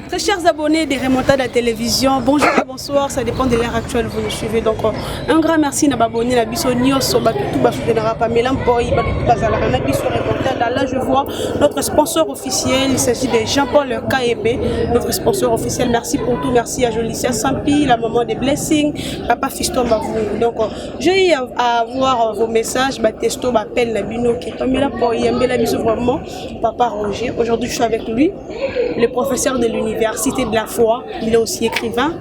Très chers abonnés des Remontades à la télévision, bonjour et bonsoir, ça dépend de l'ère actuelle, vous nous suivez. Donc un grand merci à abonnés à Bisso Nyos, Pamela Mboy, Remontada. Là je vois notre sponsor officiel, il s'agit de Jean-Paul KEB, notre sponsor officiel. Merci pour tout, merci à Jolicia Sampi, la maman des Blessings, Papa Fiston Bavou. Donc j'ai eu à avoir vos messages, Testo m'appelle Nabino qui est Pamela Mboy, vraiment Papa Roger. Aujourd'hui je suis avec lui, le professeur de l'université de la foi, il est aussi écrivain.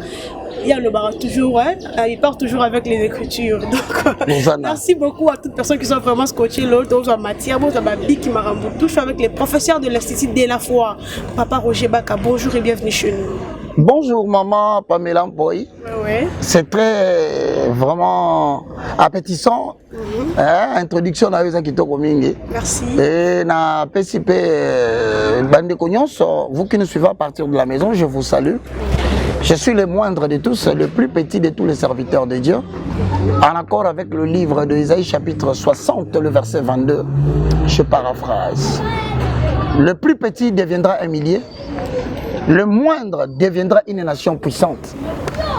Il y a le bar toujours, hein? Il part toujours avec les écritures. Donc, merci beaucoup à toutes les personnes qui sont vraiment scotchées. L'autre, Mathieu, qui m'a remboursé. Je suis avec les professeurs de l'Institut de la foi. Papa Roger Baka, bonjour et bienvenue chez nous. Bonjour maman Pamela Mboy. Ouais. C'est très vraiment appétissant. Introduction à Kitoko Mingi. Merci. Et na PCP Bande Cognos, vous qui nous suivez à partir de la maison, je vous salue. Je suis le moindre de tous, le plus petit de tous les serviteurs de Dieu. En accord avec le livre de Isaïe chapitre 60, le verset 22, je paraphrase. Le plus petit deviendra un millier. Le moindre deviendra une nation puissante.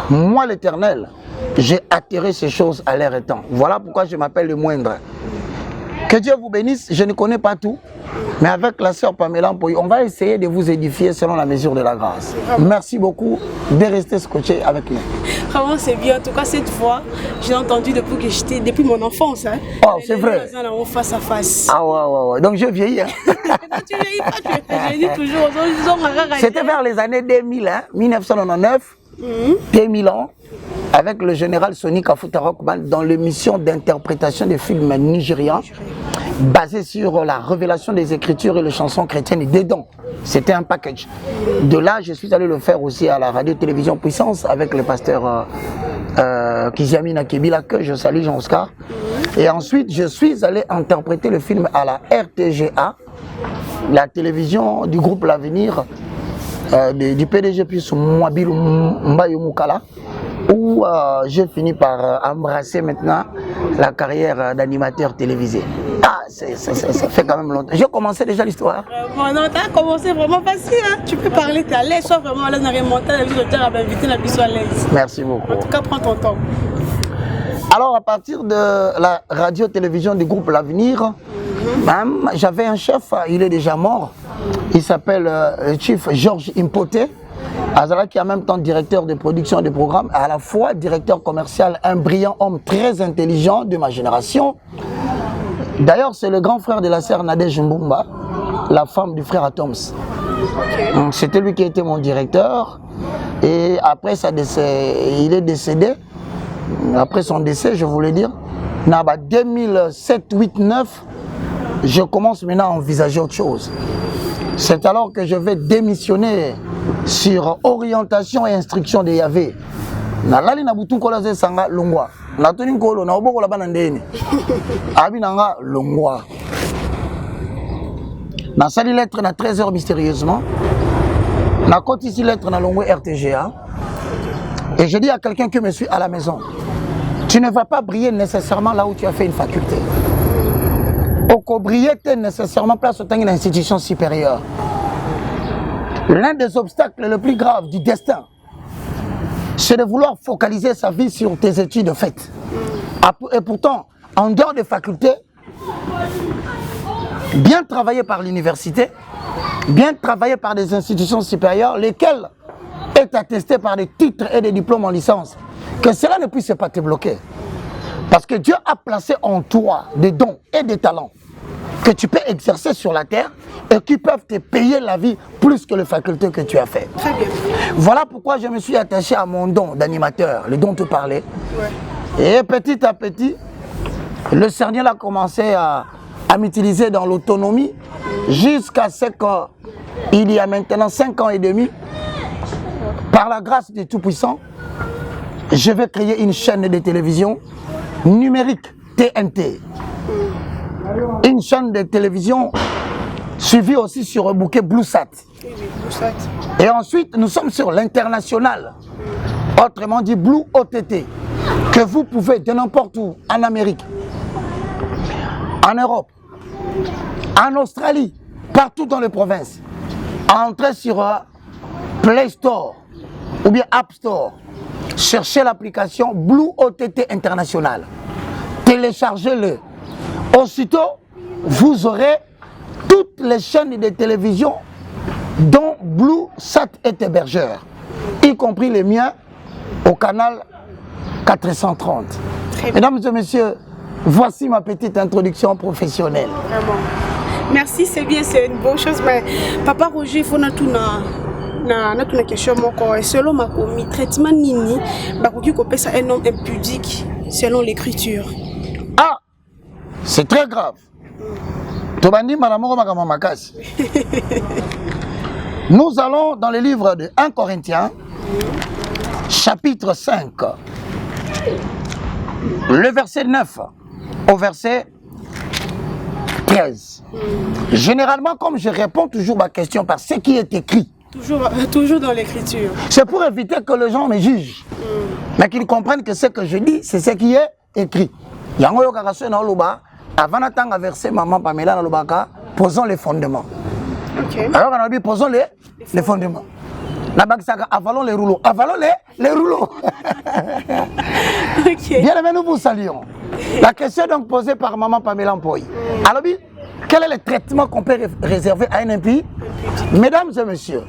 Moi, l'Éternel, j'ai attiré ces choses à l'air et temps. Voilà pourquoi je m'appelle le moindre. Que Dieu vous bénisse. Je ne connais pas tout, mais avec la sœur Pamela Mboy, on va essayer de vous édifier selon la mesure de la grâce. Merci beaucoup de rester scotché avec nous. Vraiment, c'est bien. En tout cas, cette fois, j'ai entendu depuis mon enfance. Hein. Oh, c'est vrai. Face à face. Ah ouais. Donc je vieillis. Hein. Tu vieillis pas, je dis toujours. C'était vers les années 2000, hein, 1999, 2000 ans, avec le général Sonny Kafuta Rockman dans l'émission d'interprétation des films nigérians, basé sur la révélation des Écritures et les chansons chrétiennes et dedans. C'était un package. De là, je suis allé le faire aussi à la radio-télévision Puissance avec le pasteur Kiziami Nakebila, que je salue, Jean-Oscar. Et ensuite, je suis allé interpréter le film à la RTGA, la télévision du groupe L'Avenir, du PDG puis Mwabilu Mbayo Mukala, où j'ai fini par embrasser maintenant la carrière d'animateur télévisé. Ah, ça fait quand même longtemps. J'ai commencé déjà l'histoire. Non, tu as commencé vraiment facile. Hein? Tu peux parler, tu es à l'aise, sois vraiment à l'aise dans remonter la vie de terre à inviter la biso à l'aise. Merci beaucoup. En tout cas, prends ton temps. Alors, à partir de la radio-télévision du groupe L'Avenir, j'avais un chef, il est déjà mort. Il s'appelle le chief Georges Impoté. Azala qui est en même temps directeur de production des programmes, à la fois directeur commercial, un brillant homme très intelligent de ma génération. D'ailleurs, c'est le grand frère de la sœur Nadège Mbumba, la femme du frère Atoms. Okay. C'était lui qui était mon directeur. Et après sa décès, il est décédé. Après son décès, je voulais dire, en 2007, 8, 9, je commence maintenant à envisager autre chose. C'est alors que je vais démissionner sur orientation et instruction de Yahvé. Nalali na butu kola ze sanga longwa. Na toni nkolo na oboko la bana ndeni. Abi nanga longwa. Na sali lettre na 13h mystérieusement. Na côté ici lettre na longwa RTGA. Et je dis à quelqu'un qui me suit à la maison, tu ne vas pas briller nécessairement là où tu as fait une faculté. Oko briller nécessairement place au temps d'une institution supérieure. L'un des obstacles les plus graves du destin, c'est de vouloir focaliser sa vie sur tes études faites. Et pourtant, en dehors des facultés, bien travailler par l'université, bien travailler par des institutions supérieures, lesquelles est attesté par des titres et des diplômes en licence, que cela ne puisse pas te bloquer. Parce que Dieu a placé en toi des dons et des talents que tu peux exercer sur la terre et qui peuvent te payer la vie plus que les facultés que tu as fait. Très bien. Voilà pourquoi je me suis attaché à mon don d'animateur, le don te parlait. Ouais. Et petit à petit, le Seigneur a commencé à m'utiliser dans l'autonomie jusqu'à ce qu'il y a maintenant 5 ans et demi, par la grâce du Tout-Puissant, je vais créer une chaîne de télévision numérique TNT. Une chaîne de télévision suivie aussi sur un bouquet BlueSat. Et ensuite, nous sommes sur l'international, autrement dit Blue OTT, que vous pouvez de n'importe où, en Amérique, en Europe, en Australie, partout dans les provinces, entrer sur Play Store ou bien App Store, cherchez l'application Blue OTT International. Téléchargez-le. Aussitôt, vous aurez toutes les chaînes de télévision dont Blue Sat est hébergeur, y compris les miens au canal 430. Mesdames et messieurs, voici ma petite introduction professionnelle. Vraiment. Merci, c'est bien, c'est une bonne chose, mais Papa Roger, il faut une question. Selon ma commis, traitement nini, ça un homme impudique selon l'écriture. Ah, c'est très grave. Nous allons dans le livre de 1 Corinthiens, chapitre 5, le verset 9 au verset 13. Généralement, comme je réponds toujours ma question par ce qui est écrit, toujours dans l'écriture. C'est pour éviter que les gens me jugent, mais qu'ils comprennent que ce que je dis, c'est ce qui est écrit. Avant d'attendre verset maman Pamela dans le baka, posons les fondements. Okay. Alors on a dit posons les fondements. Avalons les rouleaux. Avalons les rouleaux. Okay. Bien aimé, nous vous saluons. La question est donc posée par maman Pamela Mpoy. Alors, quel est le traitement qu'on peut réserver à un impie? Mesdames et messieurs,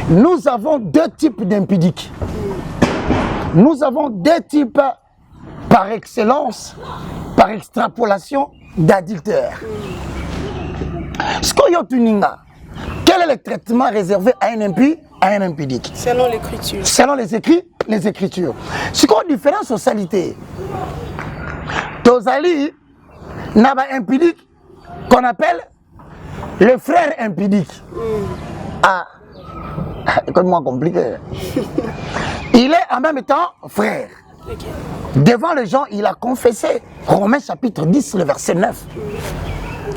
nous avons deux types d'impudiques. Nous avons deux types par excellence, par extrapolation d'adultères. Quel est le traitement réservé à un impie, à un impudique? Selon l'écriture. Selon les Écritures. C'est quoi la différence socialité? Tozali n'a pas impudique qu'on appelle le frère impudique. Ah, c'est moins compliqué. Il est en même temps frère. Okay. Devant les gens, il a confessé. Romains chapitre 10, le verset 9.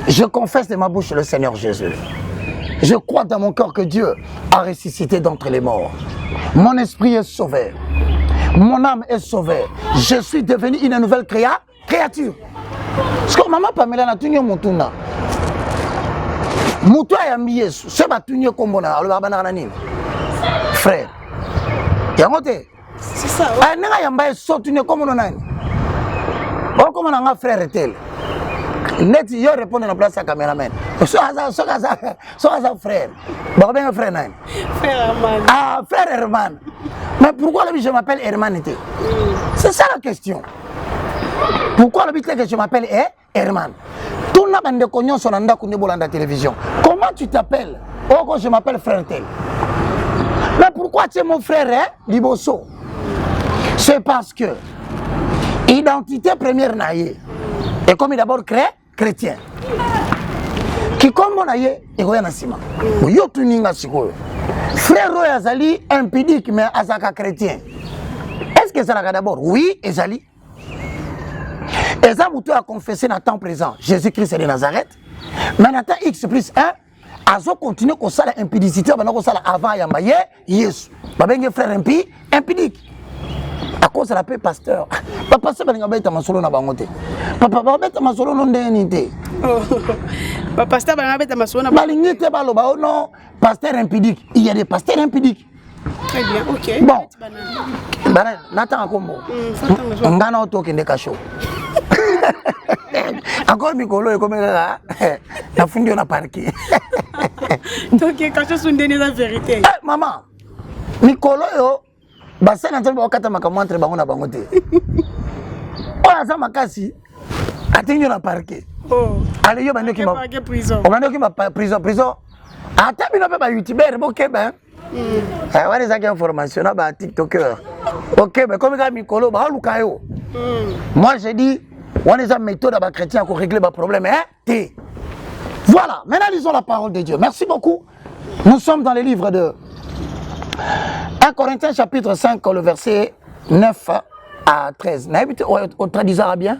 Je confesse de ma bouche le Seigneur Jésus. Je crois dans mon cœur que Dieu a ressuscité d'entre les morts. Mon esprit est sauvé. Mon âme est sauvée. Je suis devenu une nouvelle créature. Parce que maman Pamela n'a tenu mon tourna. Moutou a mis Yesu. C'est ma tenu comme bon. Frère. C'est ça. Ah, n'a yamba sorti comme on a. Oh, comment on a frère tel. Net yo répondre en place à caméraman. So as frère. Bon ben frère nan. Frère Herman. Ah, frère Herman. Mais pourquoi je m'appelle Herman? C'est ça la question. Pourquoi que je m'appelle Herman? Tout n'a pas de cognon sur l'anda kunde bolanda télévision. Comment tu t'appelles? Oh, je m'appelle frère tel. Mais pourquoi tu es mon frère Liboso? C'est parce que identité première naïe. Et comme il d'abord chrétien. Qui comme on a eu, il y a un ciment. Yo tuninga siko. Frère Azali impudique mais azaka chrétien. Est-ce que ça l'a d'abord? Oui, Azali. Ezamoutou a confessé dans le temps présent Jésus-Christ de Nazareth. Mais dans le temps X plus 1, Azo continue qu'on sala impudicité avant Yambaye, Yesu. Babenge frère impudique. À cause de la paix pasteur. Papa c'est pas ngabeta masolo na bangote. Papa babeta masolo non denité. Papa pasteur ngabeta masolo na balingité baloba non, pasteur impudique. Il y a des pasteurs impudiques. Très bien, OK. Bon. Bana natanga kombo. Ngana otoke ndekasho. Encore mikolo comme là. Na fundi on a parqué. Donc quelque chose une dernière vérité. Maman. Mikolo yo basa na tolo bakata makamwa entre bango na bango te. Ola za makasi atinyo na parquet. Oh. Allez yo bando ki ma prison. O bando ki ma prison. Ata bino pe ba youtuber bo keba. On a des informations à TikToker. Ok, mais comme il Mikolo, moi j'ai dit, on a des méthodes à chrétien pour régler le problème. Voilà, maintenant lisons la parole de Dieu. Merci beaucoup. Nous sommes dans les livres de 1 Corinthiens chapitre 5, le verset 9 à 13. On traduit arabien?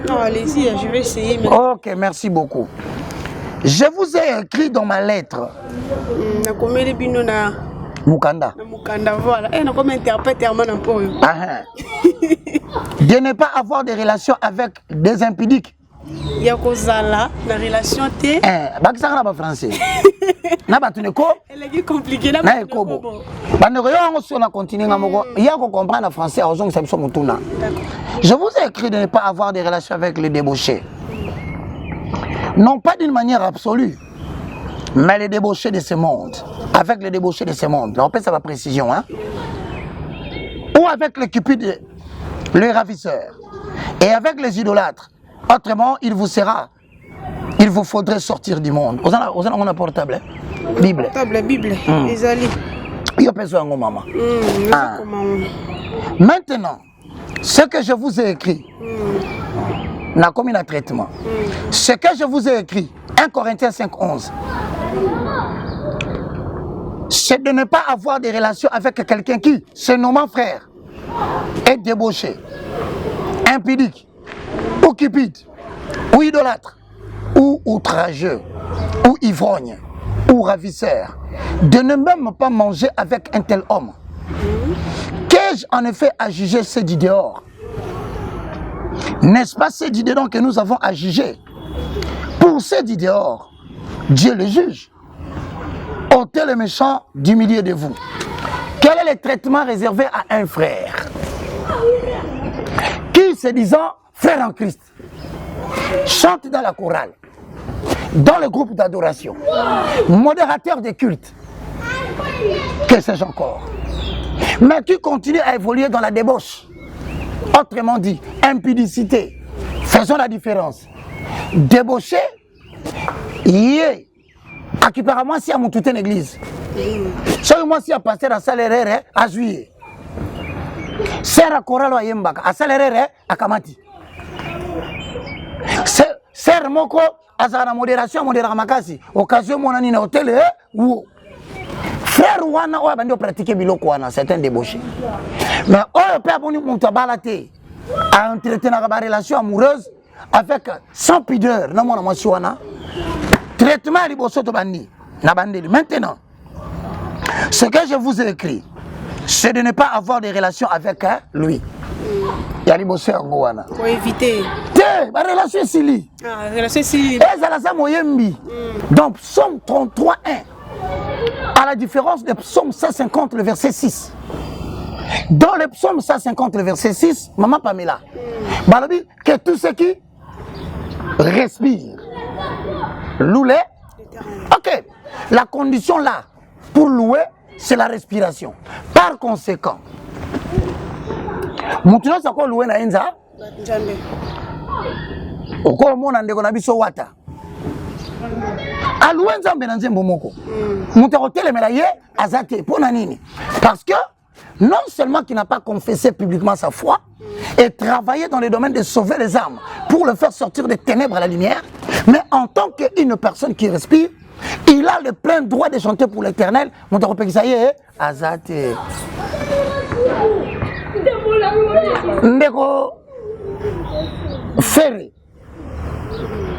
Non, allez-y, je vais essayer. Mais... Ok, merci beaucoup. Je vous ai écrit dans ma lettre. Mukanda. Mukanda, voilà. Et nous interprète Herman Mpoy. De ne pas avoir de relations avec des impudiques. Il y a Kozala, la relation T. Bakisaka na français. Na batuneko. Elle est compliquée na ekobo. Bandeko yo ngo sona continuer ngamoko. Il y a ko comprendre français à ozong sabso mutuna. Je vous ai écrit de ne pas avoir des relations avec les débauchés. Non pas d'une manière absolue, mais les débauchés de ce monde. Avec les débauchés de ce monde. On peut ça la précision, hein. Ou avec le cupide, le ravisseur. Et avec les idolâtres. Autrement, il vous faudrait sortir du monde. On a portable, Bible. Portable, Bible. Ezali. Il y a personne en maman. Maintenant, ce que je vous ai écrit, n'a comme un traitement. Ce que je vous ai écrit, 1 Corinthiens 5:11, c'est de ne pas avoir des relations avec quelqu'un qui, se nommant frère, est débauché, impudique, ou cupide, ou idolâtre, ou outrageux, ou ivrogne, ou ravisseur, de ne même pas manger avec un tel homme. Qu'ai-je en effet à juger ceux du dehors? N'est-ce pas ceux du dedans que nous avons à juger? Pour ceux du dehors, Dieu le juge. Ôtez le méchant du milieu de vous. Quel est le traitement réservé à un frère qui, se disant frère en Christ, chante dans la chorale, dans le groupe d'adoration, modérateur des cultes, que sais-je encore, mais qui continue à évoluer dans la débauche, autrement dit, impudicité. Faisons la différence. Débauché, yé, apparemment si à mon toute une église. Soyez moi si à passer à salaire à juillet. Serre à chorale à yembaka, à salaire à kamati. Serre moko à la modération, modération makasi. Occasion mon ani na hôtel ou frère wana ou abandi pratiquer biloko wana, c'est un débauché. Mais on peut abonner mon tabalaté à entretenir une relation amoureuse avec sans pudeur. Non mon amour wana. Traitement liboso to bandi na bandeli. Maintenant, ce que je vous ai écrit, c'est de ne pas avoir des relations avec lui. Il y a liboso yango wana. Pour éviter. Ma relation est sili. Ah, relation sili. Et ça la sa moyembi. Donc psaume 33:1. À la différence de psaume 150 le verset 6. Dans le psaume 150 le verset 6, maman Pamela, balobi que tout ce qui respire loue. Ok, la condition là pour louer, c'est la respiration. Par conséquent, maintenant c'est quoi louer na enza? Oko mona ndeko na biso wata. Aloué nzambe na nzembo moko. Mutu akotelemela ye azate pona nini? Parce que non seulement qu'il n'a pas confessé publiquement sa foi et travaillé dans le domaine de sauver les âmes pour le faire sortir des ténèbres à la lumière, mais en tant qu'une personne qui respire, il a le plein droit de chanter pour l'Éternel. Mutu akopekisa ye azate. Ndeko Ferré.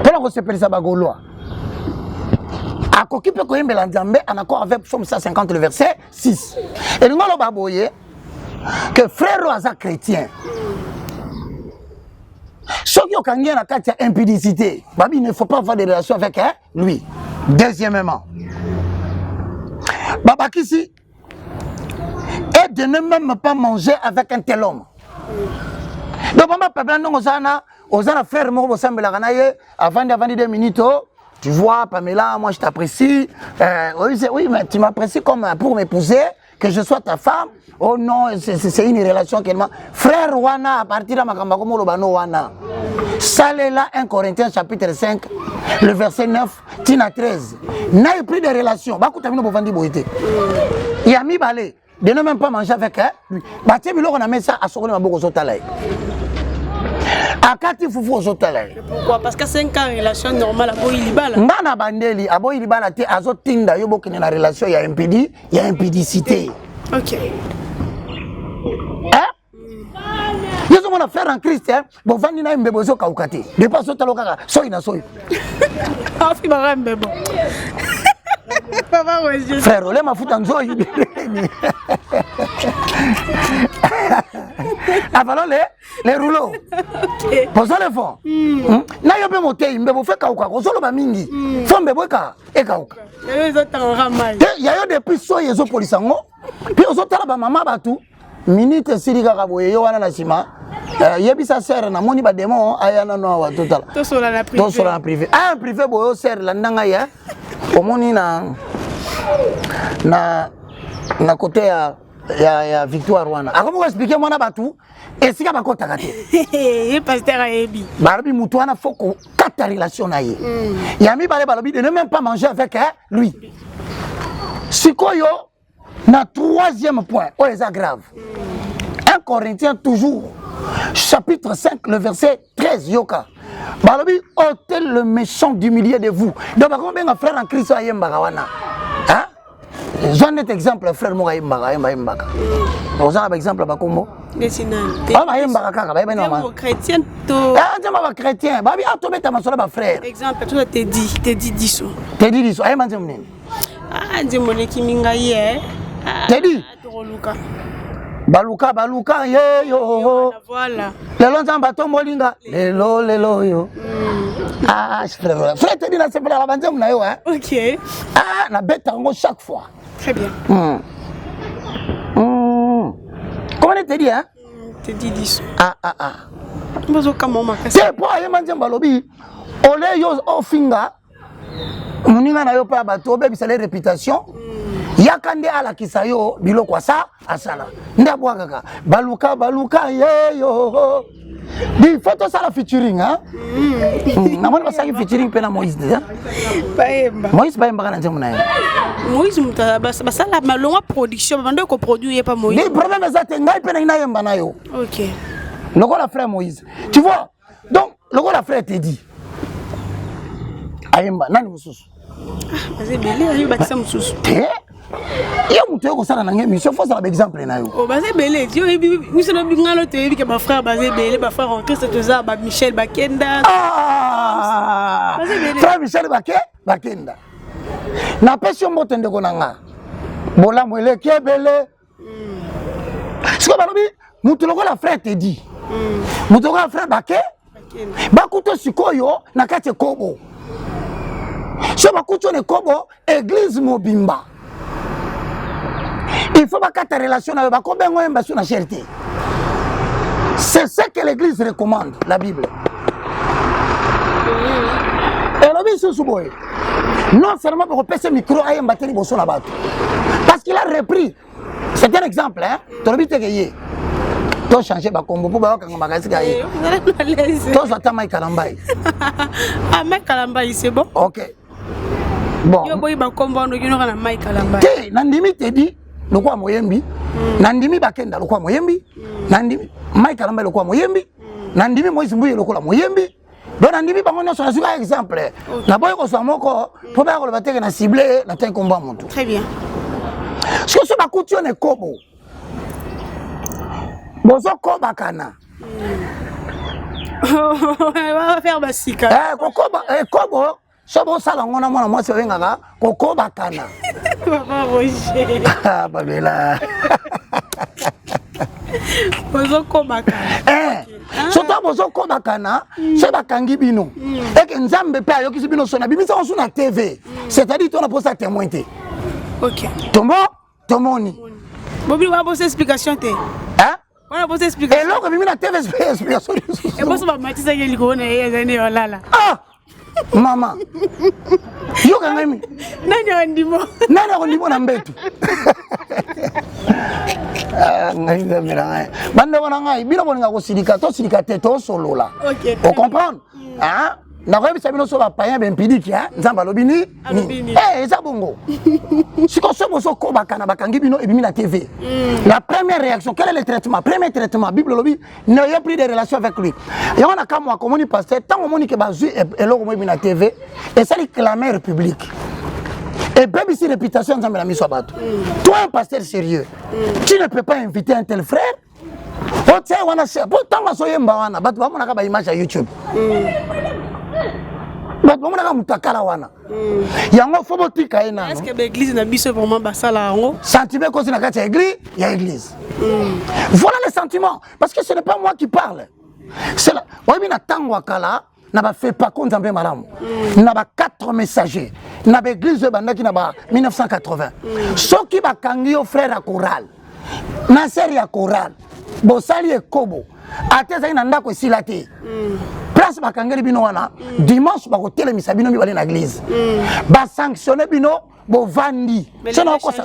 Pela ko sepelisa bagoloa. Akoki pe koyembela nzambe en accord avec psaume 150 le verset 6. Et nous allons baboyer que frère Rosa chrétien. Ceux qui ont gagné la carte impudicité, il ne faut pas avoir des relations avec lui. Deuxièmement, Babakisi est de ne même pas manger avec un tel homme. Donc, maman, papa, non, Osana frère, moi, avant 2 minutes. Tu vois, Pamela, moi je t'apprécie. Oui, mais tu m'apprécies comme pour m'épouser, que je sois ta femme. Oh non, c'est une relation qu'elle. Frère Wana, à partir de Makambakomo Lobano Wana. Salela 1 Corinthiens chapitre 5, le verset 9, Tina 13. N'a pris de relations. Bakoutami no bovandi boité. Il y a mis balé. De ne même pas manger avec lui. Baté Milo, on a mis ça à Sokone Maboko Sotalay. Akati fufu ozotala. Pourquoi? Parce que 5 ans relation normale à Boilibala. Ngana bandeli à Boilibala te azotinda yo bokene na relation ya impudi, ya impudicité. OK. Hein? Yeso mona frère en Christ hein, bo vandi na mbebozo kaukati. De pas sotalo kaka, soyi na soyi. Ah fi ba mbebo. Papa ouais. Frère, ole mafuta nzoyi. Avalole Les rouleaux. Pour ça, le fond. Na yobe motei, mbe fait kauka. Kozolo ba mingi. Fo mbe boka e kauka. Il y a eu des puissants et des polisango. Puis aux autres ba mama batu. Minute sirika kaboye yo wana na sima. Yebisa sert na moni ba demo ayana no wa total. To sola na privé. Ah privé boyo sert la ndanga ya. Omoni na côté ya Victoire wana. Akomo expliquer mwana batu esika bakota kate. Eh pasteur ayebi. Barabi mutu wana foko kata relation na ye. Yami bale balobi de ne même pas manger avec lui. Sikoyo na troisième point, oh c'est grave. 1 Corinthiens toujours chapitre 5 le verset 13 yoka. Balobi ôtez le méchant du milieu de vous. Donc combien frère en Christ ayemba wana. Hein? J'en ai exemple frère mo ayemba. Vous avez exemple ba kombo? Dessinal. Ah ayemba kaka ba ben normal. Chrétien to. Ah tiens ba chrétien. Ba bi atobeta masola ba frère. Exemple toi te dit diso. Te dit diso ayemba nzemne. Ah ndimone kiminga ye. Te dit. Baluka ye yo. Voilà. Lelo nzamba to molinga. Lelo yo. Ah, frère te dit na c'est la banzem na yo hein. OK. Ah, na bête ngo chaque fois. Très bien. Comment te dit hein? Te dit diso. Ah. Bozo kamoma. C'est pour ayemba nzamba lobi. Ole yo ofinga. Muninga na yo pa bato bebisa les réputation. Yakande ala kisayo biloko sa asala ndabwa kaka baluka ye yo di photo sala featuring hein na mona basaki featuring pena Moïse déjà Baemba kana nzemu na ye Moïse muta basala malonga production bando ko produire pas Moïse ni problème ezate ngai pena ina yemba na yo. OK loko la frère Moïse tu vois donc loko la frère te dit ayemba nani mususu bazé belé ayo batisa mususu il y a mutu ko sala na ngai mission faut ça exemple na yo oh bazé belé yo miselo bingalo te yebi ke ba frère bazé belé ba frère en Christ to za ba Michel Bakenda frère Michel Bakenda na passion moto ndeko nanga bola mwele kebele siko balobi mutu loko la frère te dit mutu ko la frère bakuto sikoyo na kati kobo so bakuto ne kobo église mobimba. Il faut pas que ta relation avec la charité. C'est ce que l'Église recommande, la Bible. Et non seulement pour repasser le micro à un batterie parce qu'il a repris. C'est un exemple, hein? Tu as dit tu as changé de combo pour que tu as attends Mike Kalambai. Ah, Mike Kalambai, c'est bon? Ok. Bon. Yo boy ba combo no kino kana Mike Kalambai. Te nandimi te di lokwa moyembi. Nandimi Bakenda lokwa moyembi. Nandimi Mike Kalambai lokwa moyembi. Nandimi Moïse Mbuye lokwa moyembi. Donc nandimi bango nyonso na suka exemple. Na boy ko so moko po ba ko bateke na ciblé na tan combat monto. Très bien. Ce que so ba kutio ne kobo. Bozo koba kana. On va faire basika. Kobo sobo sala ngona mwana mwasi wengaka kokoba kana. Papa Roger. Ah babela. Bozo koba kana. Soto bozo koba kana, c'est bakangi bino. Et que nzambe pe ayokisi bino sona bimisa on na TV. C'est-à-dire on a posé à témoigner. OK. Tomoni. Bobi wa bosse explication te. Hein? On a posé explication. Et là, comme il a TV explication. Et bosse ba matisa ke likona yezane olala. Ah! Maman. Yo kangami. Nani ondimo na mbetu. Ngai ngamira. Bande wana ngai bino boninga ko silika to silika te to solola. OK. On comprendre? Hein? Na ko bisa bino so ba payen ben pidiki hein? Nzamba lobini. Eza bongo. Siko so boso ko bakana bakangi bino ebimi na TV. La première réaction, quel est le traitement? Premier traitement, Bible lobi, n'ayez plus de relation avec lui. Et on a comme moi comme pasteur, tant on moni que bazu et lo mo na TV et ça les clameur public. Et même si réputation nzamba la miso bato. Toi un pasteur sérieux, tu ne peux pas inviter un tel frère. Oh tiens, on a ça. Pourtant on so yemba wana, bato ba mona ka ba image à YouTube. Bato ba mona ka mutakala wana. Yango faut botika ena. Est-ce que l'église na biso vraiment basala ngo? Sentiment qu'on na kati église, il y a église. Voilà le sentiment parce que ce n'est pas moi qui parle. C'est là. Oui, na tango kala, na ba fait pas compte en malamu. Na ba 4 messagers. Na ba église bandaki na ba 1980. Ceux qui ba kangi au frère à choral. Na série à choral. Bosali e kobo. Ateza ina ndako silate. Place ba kangeli bino wana dimanche ba ko telemisa bino mi bale na église. Ba sanctionner bino bo vandi. C'est non quoi ça.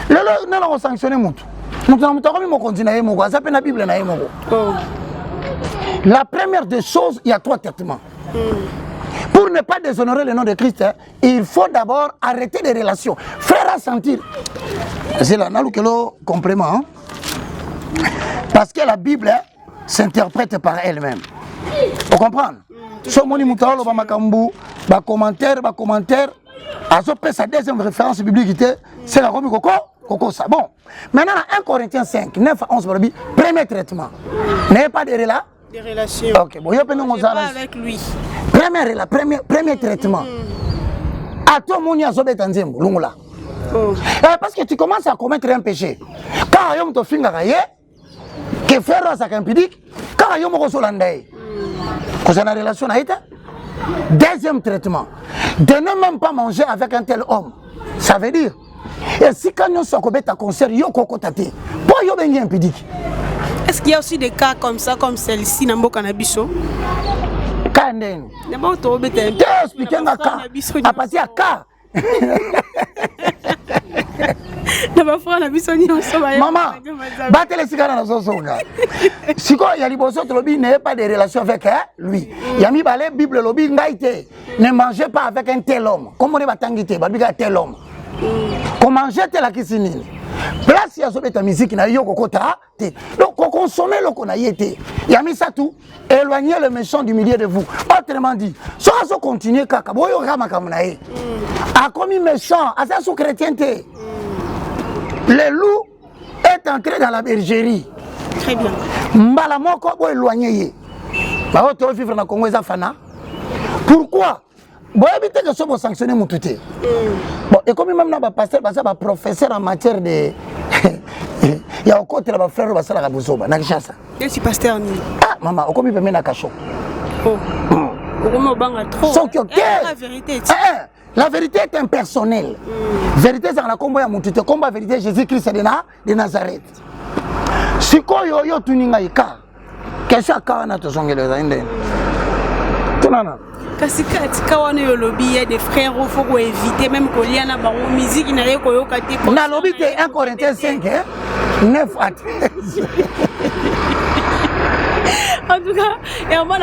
Lelo na ko sanctionner mutu. Mutu na mutu ko mi mo continue ye moko. Ça pe na Bible na ye moko. La première des choses, il y a 3 traitements. Pour ne pas déshonorer le nom de Christ, hein, il faut d'abord arrêter les relations. Frère à sentir. C'est là, le complément. Hein? Parce que la Bible hein, s'interprète par elle-même. Vous comprenez? So moni mutalo ba makambu, ba commentaire. Azopé sa deuxième référence biblique c'est la Romi Coco ça. Bon. Maintenant 1 Corinthiens 5, 9 à 11 premier traitement. N'ayez pas de relations. Des relations. Ok, bon, je pas avec lui. Premier traitement. À toi, mon yazobe tanzembo, lungula. Parce que tu commences à commettre un péché. Quand on te finit que faire ça qu'impidique, quand on te solandaye. Quand on a une relation avec deuxième traitement. De ne même pas manger avec un tel homme. Ça veut dire, et si quand on se commet un concert, yo koko tate. Pourquoi yo bengi impidique? Est-ce qu'il y a aussi des cas comme ça, comme celle-ci, dans le Canabiso? Kanden. D'abord, tu as expliqué un cas. À partir de cas. Maman, battez les cigares dans son songa. Si il y a liboso, tu lobby n'avait pas de relation avec lui. Il y a mis balai Bible lobby ngaïté. Ne mangez pas avec un tel homme. Comment on est batangité, babiga tel homme. Comment manger tel à Kissinine. Place il y a ta musique na yo kokota donc consommer le qu'on a été il y a mis ça tout éloigner le méchant du milieu de vous autrement dit ça va continuer kaka boyo kama kamnae a commis méchant à sa sous chrétienté le loup est entré dans la bergerie très bien mbala moko boyo éloigner ba auto vivre na Congo za fana pourquoi bon éviter que ça va sanctionner mon tuté bon et comme même na ba pasteur ba professeur en matière de il y a encore là ba frère ba sala ka buzoba na kishasa je suis pasteur ni ah maman o comme même na kacho oh o banga trop la vérité la vérité est impersonnelle vérité c'est la combat ya mon tuté combat vérité Jésus-Christ de Nazareth siko yo tuninga ika kesha kana to songelo inde tunana kasi katika wana yo lobby il y a des frères il faut éviter même ko liana ba musique na yeko yo kati na lobby que 1 Corinthiens 5 9 à 13 en tout cas et on va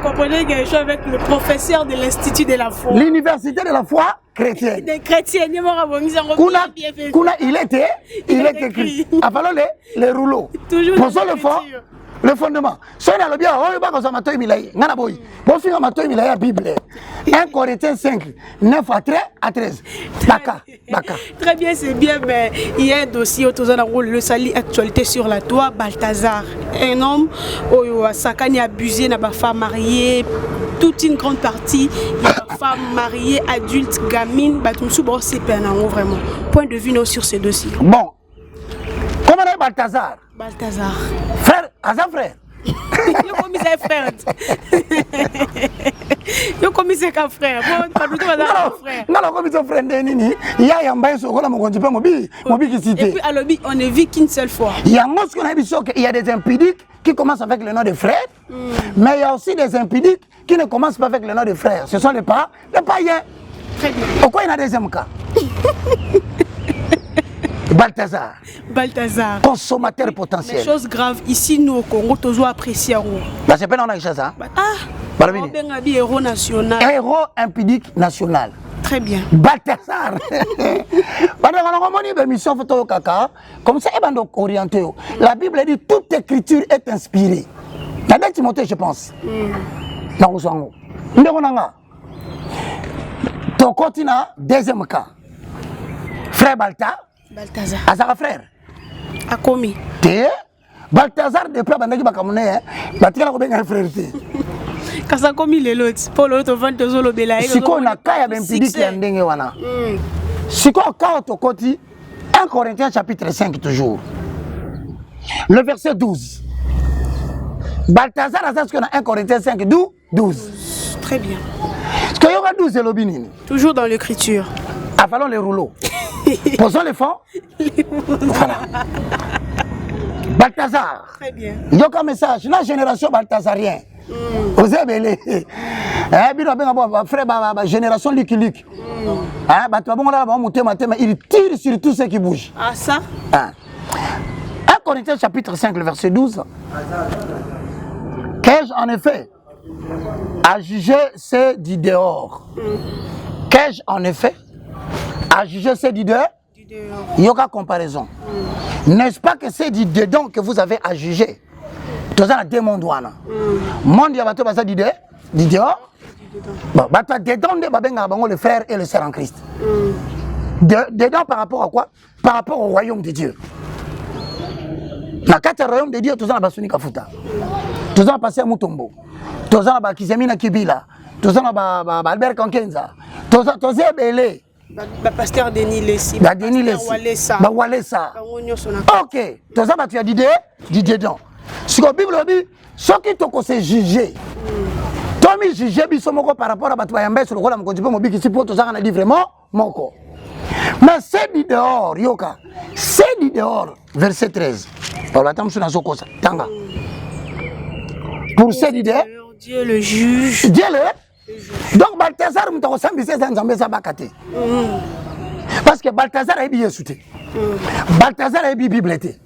comprenez quelque chose avec le professeur de l'Institut de la foi l'université de la foi chrétienne des chrétiens kuna il est écrit avant les rouleaux pour ça le fondement. Si on a le bien, on va faire mato milai. Ngana boy. Bon finga mato milai la Bible. 1 Corinthiens 5, 9 à 13. Baka. Très bien, c'est bien, mais il y a un dossier autour de le sali actualité sur la toile Balthazar. Un homme où Sakani abusé n'a pas femme mariée. Toute une grande partie, il y a des femmes mariées, adultes, gamines, batumsou, bon, c'est pénal, vraiment. Point de vue sur ces dossiers. Bon. Comment est Balthazar? Balthazar. Frère, Azar frère. Yo comme c'est frère. Yo comme c'est qu'un frère. Bon, pas du tout frère. Non, comme c'est frère nini. Il y a yamba so ko la mo konti pe mobi qui cité. Et puis à l'obit, on ne vit qu'une seule fois. Il y a mos qu'on a dit qu'il y a des impudiques qui commencent avec le nom de frère. Mais il y a aussi des impudiques qui ne commencent pas avec le nom de frère. Ce sont les païens. Très bien. Pourquoi il y a un deuxième cas? Balthazar. Consommateur potentiel. Les choses graves ici, nous au Congo, toujours apprécié. Bah, c'est pas dans la ça. Héros national. Héros impudique national. Très bien. Balthazar. Comme ça, orienté. La Bible dit toute écriture est inspirée. Dans Timothée, je pense. Dans le ton continent, deuxième cas. Frère Balthazar. Azara frère. Akomi. Balthazar depuis bandaki bakamone batikala ko benga frère te. Kasa komi le lot. Pour l'autre vente zolo belaye. Siko na kaya bempidiki ya ndenge wana. Siko ka to koti 1 Corinthiens chapitre 5 toujours. Le verset 12. Balthazar a ce qu'on a 1 Corinthiens 5, 12. Très bien. Ce qu'il y aura 12, c'est l'obinini. Toujours dans l'écriture. Avalons les rouleaux. Posons les fonds. Voilà. Balthazar. Très bien. Il y a un message. La génération balthazarien. Vous avez les. Frère, génération Lucky. Il tire sur tout ce qui bouge. Ah, ça? 1 Corinthiens chapitre 5, le verset 12. Qu'ai-je en effet à juger c'est du dehors? Qu'ai-je en effet à juger c'est du dehors? Il y aura comparaison. N'est-ce pas que c'est du dedans que vous avez à juger? Tout ça, deux mondes. Monde, il y a du dehors. Dedans, le frère et le sœur en Christ. Dedans par rapport à quoi? Par rapport au royaume de Dieu. Dans le royaume de Dieu, tout ça, on a Kafuta. Tout ça, on a passé à Mutombo. Tout ça, on a Kizemina Kibila. Tout ça, on a Albert Kankenza. Tout ça, on a Belé. Pasteur Denis Lessi. Denis Lessi. Walesa. Ok. Tout ça, tu as dit dedans. Si la Bible dit, ce qui te juger. Tommy juger par rapport à Batouayambé sur le rôle de mon Dieu, mon big ici pour tout ça, on a dit vraiment mon corps. Mais c'est dit dehors, Yoka. C'est dit dehors, verset 13. Pour c'est dit dehors. Dieu le juge. Dieu le. Donc Balthazar, nous avons sambissé dans Zambé Sabakate. Parce que Balthazar a bien sauté. Balthazar a bien bibliothèque.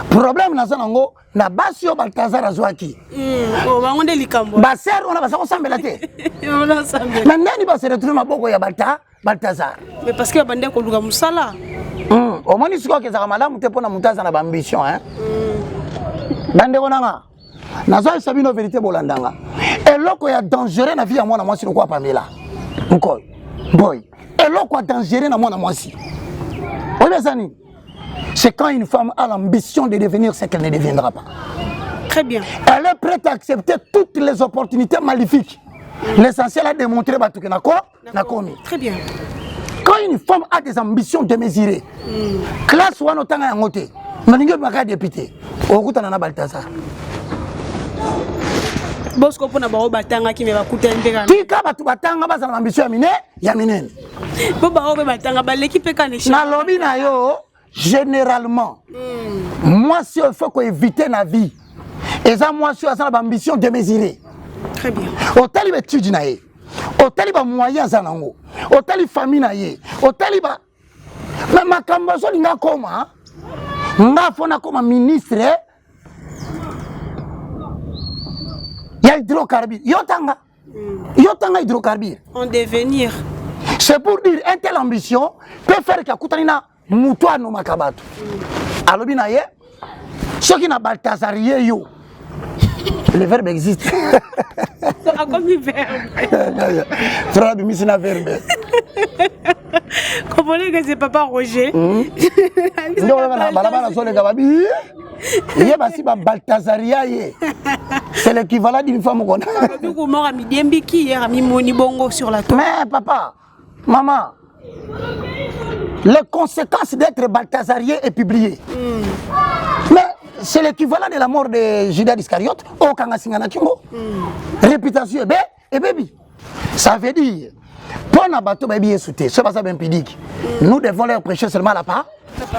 Problème dans ça nango na basio Balthazar azwaki. Oh ba ngonde likambo. Ba ser on a ba sambela te. On a sambela. Mais nani ba se retrouver maboko ya Balthazar. Mais parce que bande ko luka musala. Au moins siko ke za malamu te pona mutaza na ambition hein. Bande konanga. Nazo sabino vérité bolandanga. Et loko ya dangereux na vie ya mwana mwasi lokwa Pamela. Nkoy. Boy. Et loko dangereux na mwana mwasi. Oye sani. C'est quand une femme a l'ambition de devenir ce qu'elle ne deviendra pas. Très bien. Elle est prête à accepter toutes les opportunités maléfiques. L'essentiel est de démontrer que n'a commis. Très bien. Quand une femme a des ambitions démesurées, classe ou anotanga yangote, maningo maka député, okuta na Balthazar. Bosco pona ba batanga ki me ba kuta ndeka. Tika batu batanga baza na ambition ya minene. Bo ba obe batanga ba l'équipe kane. Na lobi na yo. Généralement, moi si il faut éviter la vie, et ça moi si on a l'ambition de mesurer. Très bien. Au talib étude naé, au talib moyen zanango, au talib famille naé, au talib même ma cambazo linga koma, nga fona comme ministre, il y a hydrocarbures, yotanga hydrocarbures. En devenir. C'est pour dire une telle ambition peut faire que kutanina Moutoua no makabato. Alobi na ye, ce qui n'a Balthazarié yo. Le verbe existe. A comme le verbe. Frère de Missina verbe. Comprenez que c'est papa Roger. Non, balabala sur le gababi. Il y a aussi Balthazaria. C'est l'équivalent d'une femme qu'on a. Du coup, moi, je suis qui a mis mon bongo sur la table. Mais papa, maman. Les conséquences d'être Balthazarien est publié. Mais c'est l'équivalent de la mort de Judas Iscariote au Kangasingana Kingo. Réputation et baby. Ça veut dire, pour un bateau baby est sauté, ce n'est pas ça bien pudique. Nous devons leur prêcher seulement la part.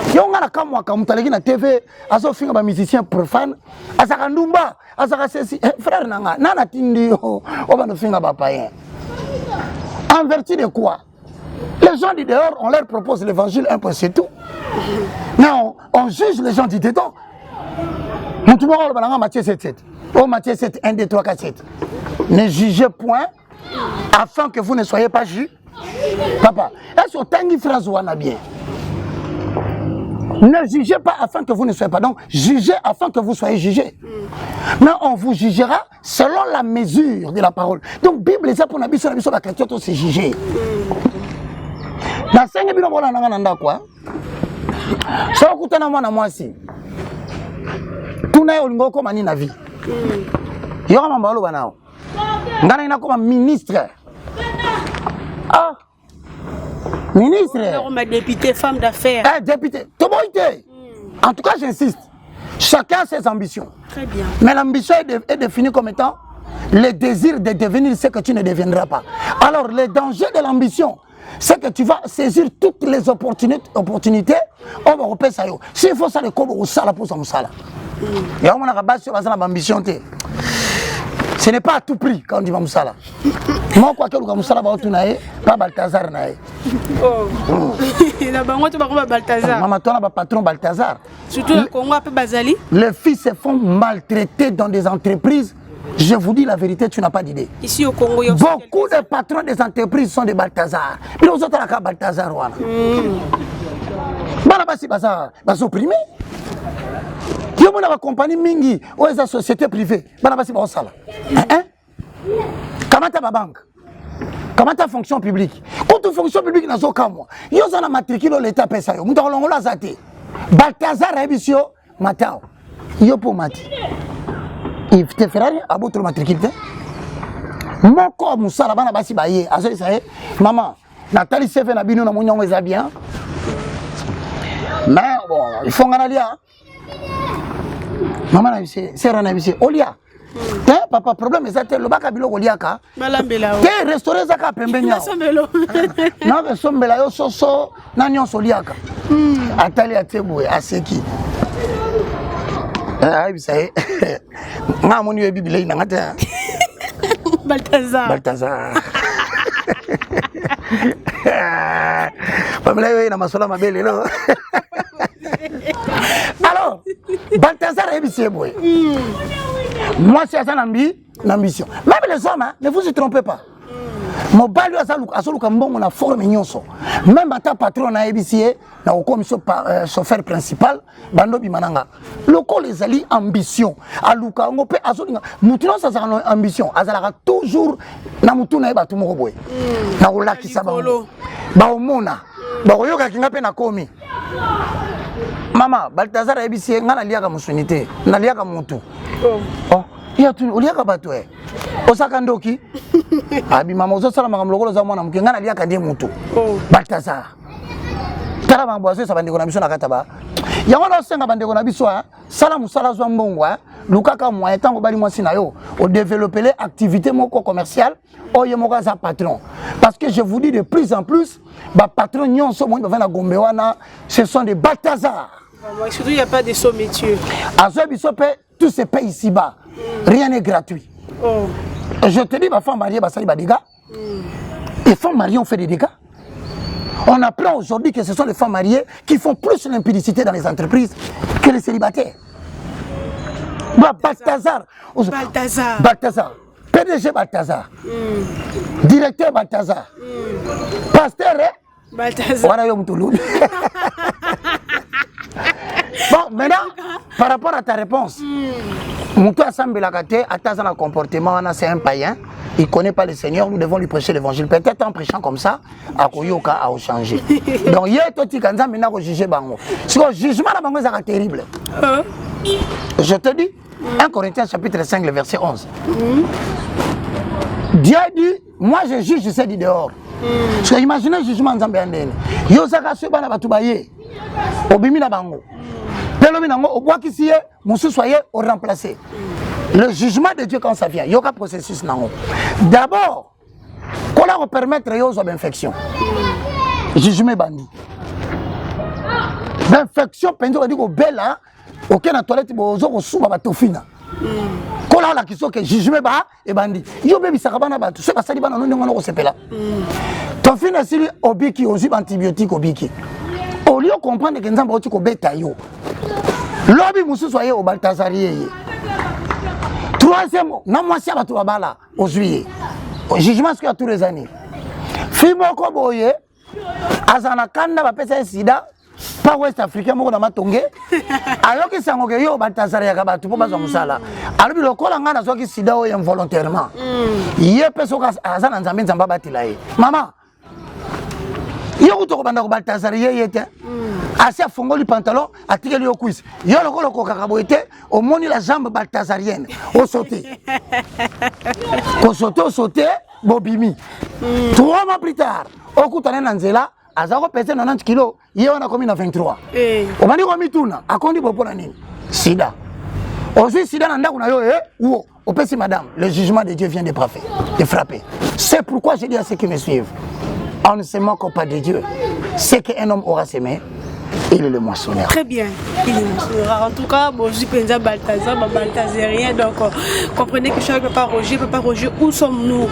Il y a un comme moi, quand on a TV, à ce film, un musicien profane, à sa kandumba, à sa ceci, frère Nanga, nana tindi, on va nous faire un païen. En vertu de quoi? Les gens du dehors, on leur propose l'évangile, un point c'est tout. Non, on juge les gens du dedans. Nous tout le monde va Matthieu 7, 7. Oh Matthieu 7, 1, 2, 3, 4, 7. Ne jugez point, afin que vous ne soyez pas jugés. Papa, est-ce que tangi phrase ou bien? Ne jugez pas afin que vous ne soyez pas. Donc, jugez afin que vous soyez jugés. Mais on vous jugera selon la mesure de la parole. Donc, Bible, c'est pour la sur la question, c'est juger. Na senge bino bola nanga nanda kwa so kutana mwana mwasi tuna yo lingo koma ni na vie yo kama mbalo banao ngana ina koma ministre ministre on m'a député femme d'affaires député to boité en tout cas j'insiste Chacun a ses ambitions. Très bien. Mais l'ambition est définie comme étant le désir de devenir ce que tu ne deviendras pas. Alors, le danger de l'ambition, c'est que tu vas saisir toutes les opportunités. On va repérer ça. S'il faut ça, le corps au sala pour son sala. Il y a une ambition. Ce n'est pas à tout prix quand on dit Mamoussala. Moi, quoi que le Mamoussala va retourner, pas Balthazar. Oh. Il y a un Balthazar. Maman, toi, le patron Balthazar. Surtout le Congo, un peu Bazali. Les filles se font maltraiter dans des entreprises. Je vous dis la vérité, tu n'as pas d'idée. Ici au Congo, il y a beaucoup de patrons des entreprises sont des Balthazar. Mais nous autres, on a Balthazar. Balthazar, ils opprimés. Il y a une compagnie mingi ou une société privée. Comment tu as banque? Comment tu as fonction publique? Quand tu fonction publique, il y a une matricule de l'État. Tu as Balthazar Ebisio, Matao. Il y a pour Mati. Il te fera rien à votre matricule. Mon corps, mon salaire, basi baye. Maman, Nathalie Seven a bien mon bien. Mais bon, il faut en aller. Maman a dit, c'est Rana Bissé. Olia. Papa, problème, c'est le bac à bilo Oliaka. T'es restauré Zaka Pembenia. Non, mais son belayo soso, n'anion Soliaka. Atali a teboué, à Seki. Ah, vous savez, moi, mon vieux bibelé, il n'a pas. Balthazar. Balthazar. Pamela, il n'a pas ma belle, non? Alors, Balthazar est vicié, boy. Moi, c'est ça l'ambition. Même les hommes, hein, ne vous y trompez pas. Mon balu a une forme nyonso. Même ta patron a ébissé, na comme chauffeur principal, bando bimananga. Loko les ali ambition. Aluka ngope azolinga. Mutino sa ambition. Azalaka toujours na mutuna eba tumoko boy. Na olaki sabango. Ba omona. Ba oyoka kinga pe na komi. Mama, Balthazar a ébissé, ngana liaka musunité, na liaka mutu. Oh. Oliaka batwe osaka ndoki abi mama osala makamlokolo za mwana muke ngana liaka ndiye mutu Balthazar tala bamboazo sa bandeko na biso na kataba yango na senga bandeko na biso sala musala zwa mbongwa lukaka moyen tango bali mwasi na yo o développer les activités moko commerciales oye moko za patron parce que je vous dis de plus en plus ba patron nyonso mo ba na gombe wana ce sont des Balthazar. Surtout il n'y a pas de saut métier. Azo biso pe tout se paye ici-bas. Rien n'est gratuit. Oh. Je te dis, ma femme mariée, ça des dégâts. Les femmes mariées ont fait des dégâts. On apprend aujourd'hui que ce sont les femmes mariées qui font plus l'impudicité dans les entreprises que les célibataires. Balthazar. Balthazar. PDG Balthazar. Directeur Balthazar. Pasteur Balthazar. Voilà, bon, maintenant, par rapport à ta réponse, Moutou Assemble Lagate, attends un comportement, c'est un païen, il ne connaît pas le Seigneur, nous devons lui prêcher l'évangile. Peut-être en prêchant comme ça, à Koyoka a changé. Donc, il y a tout qui a maintenant juger Bango. C'est le jugement de Bango est terrible. Je te dis, 1 Corinthiens chapitre 5, le verset 11. Dieu dit, moi je juge, je sais du dehors. Parce que imaginez le jugement de Zambé. Yosaka Subana Batoubaye, Obimi na Bango. Pelomi nango, au bois qui s'y est, monsieur soyez au remplacé. Le jugement de Dieu quand ça vient, il y a un processus nango. D'abord, qu'on a permettre aux infections. Jugement bandit. L'infection, pendant que vous belle là, aucun na toilette, vous avez souba batofina. Qu'on a la question que jugement ba et bandit. Yo baby sakabana batu, c'est pas ça libana non non sepela. Tofina sili obiki ozi antibiotique obiki. Au lieu de comprendre que nous avons dit que nous lobby musu soyez au Balthazarier. Troisième, non moi si abatu abala au juillet. Au jugement ce qu'il y a tous les années. Fimo ko boye azana kanda ba pesa sida pas ouest africain moko na matonge. Alors que sango ke yo Balthazarier ka batu po bazo musala. Alors bi lokola ngana so ki sida o involontairement. Yé peso ka azana nzambe nzamba batila ye. Maman yo ko banda ko Balthazarier yete. Assez à fongoli pantalon, à tirer le cuisse. Yo le kakaboité, au moni la jambe balthazarienne, au sauté. Au sauté, bobimi. 3 mois plus tard, au coup t'en Nanzela, à 0 pesé 90 kilos, hier on a commis 23. Au mani komi tuna, a kondi bopo na nini. Sida. Aussi, Sida, ou au petit madame, le jugement de Dieu vient de frapper. C'est pourquoi je dis à ceux qui me suivent, on ne se moque pas de Dieu. Ce qu'un homme aura semé, il est le moissonneur. Très bien, il est le moissonneur. En tout cas, bon, je suis Penza Balthazar, Balthazarien, donc comprenez que je suis Papa Roger, où sommes-nous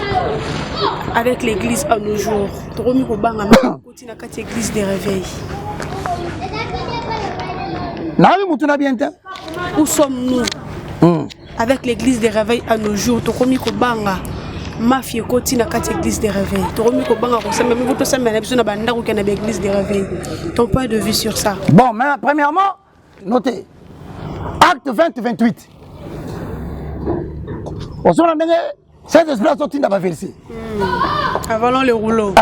avec l'église à nos jours? L'église des réveils. Où sommes-nous avec l'église des réveils à nos jours? Mafia côté na kati église des réveils. Ton point de vue sur ça? Bon, mais premièrement, notez. Acte 20-28. Cet esprit a sorti dans ma verset. Avalons le rouleau.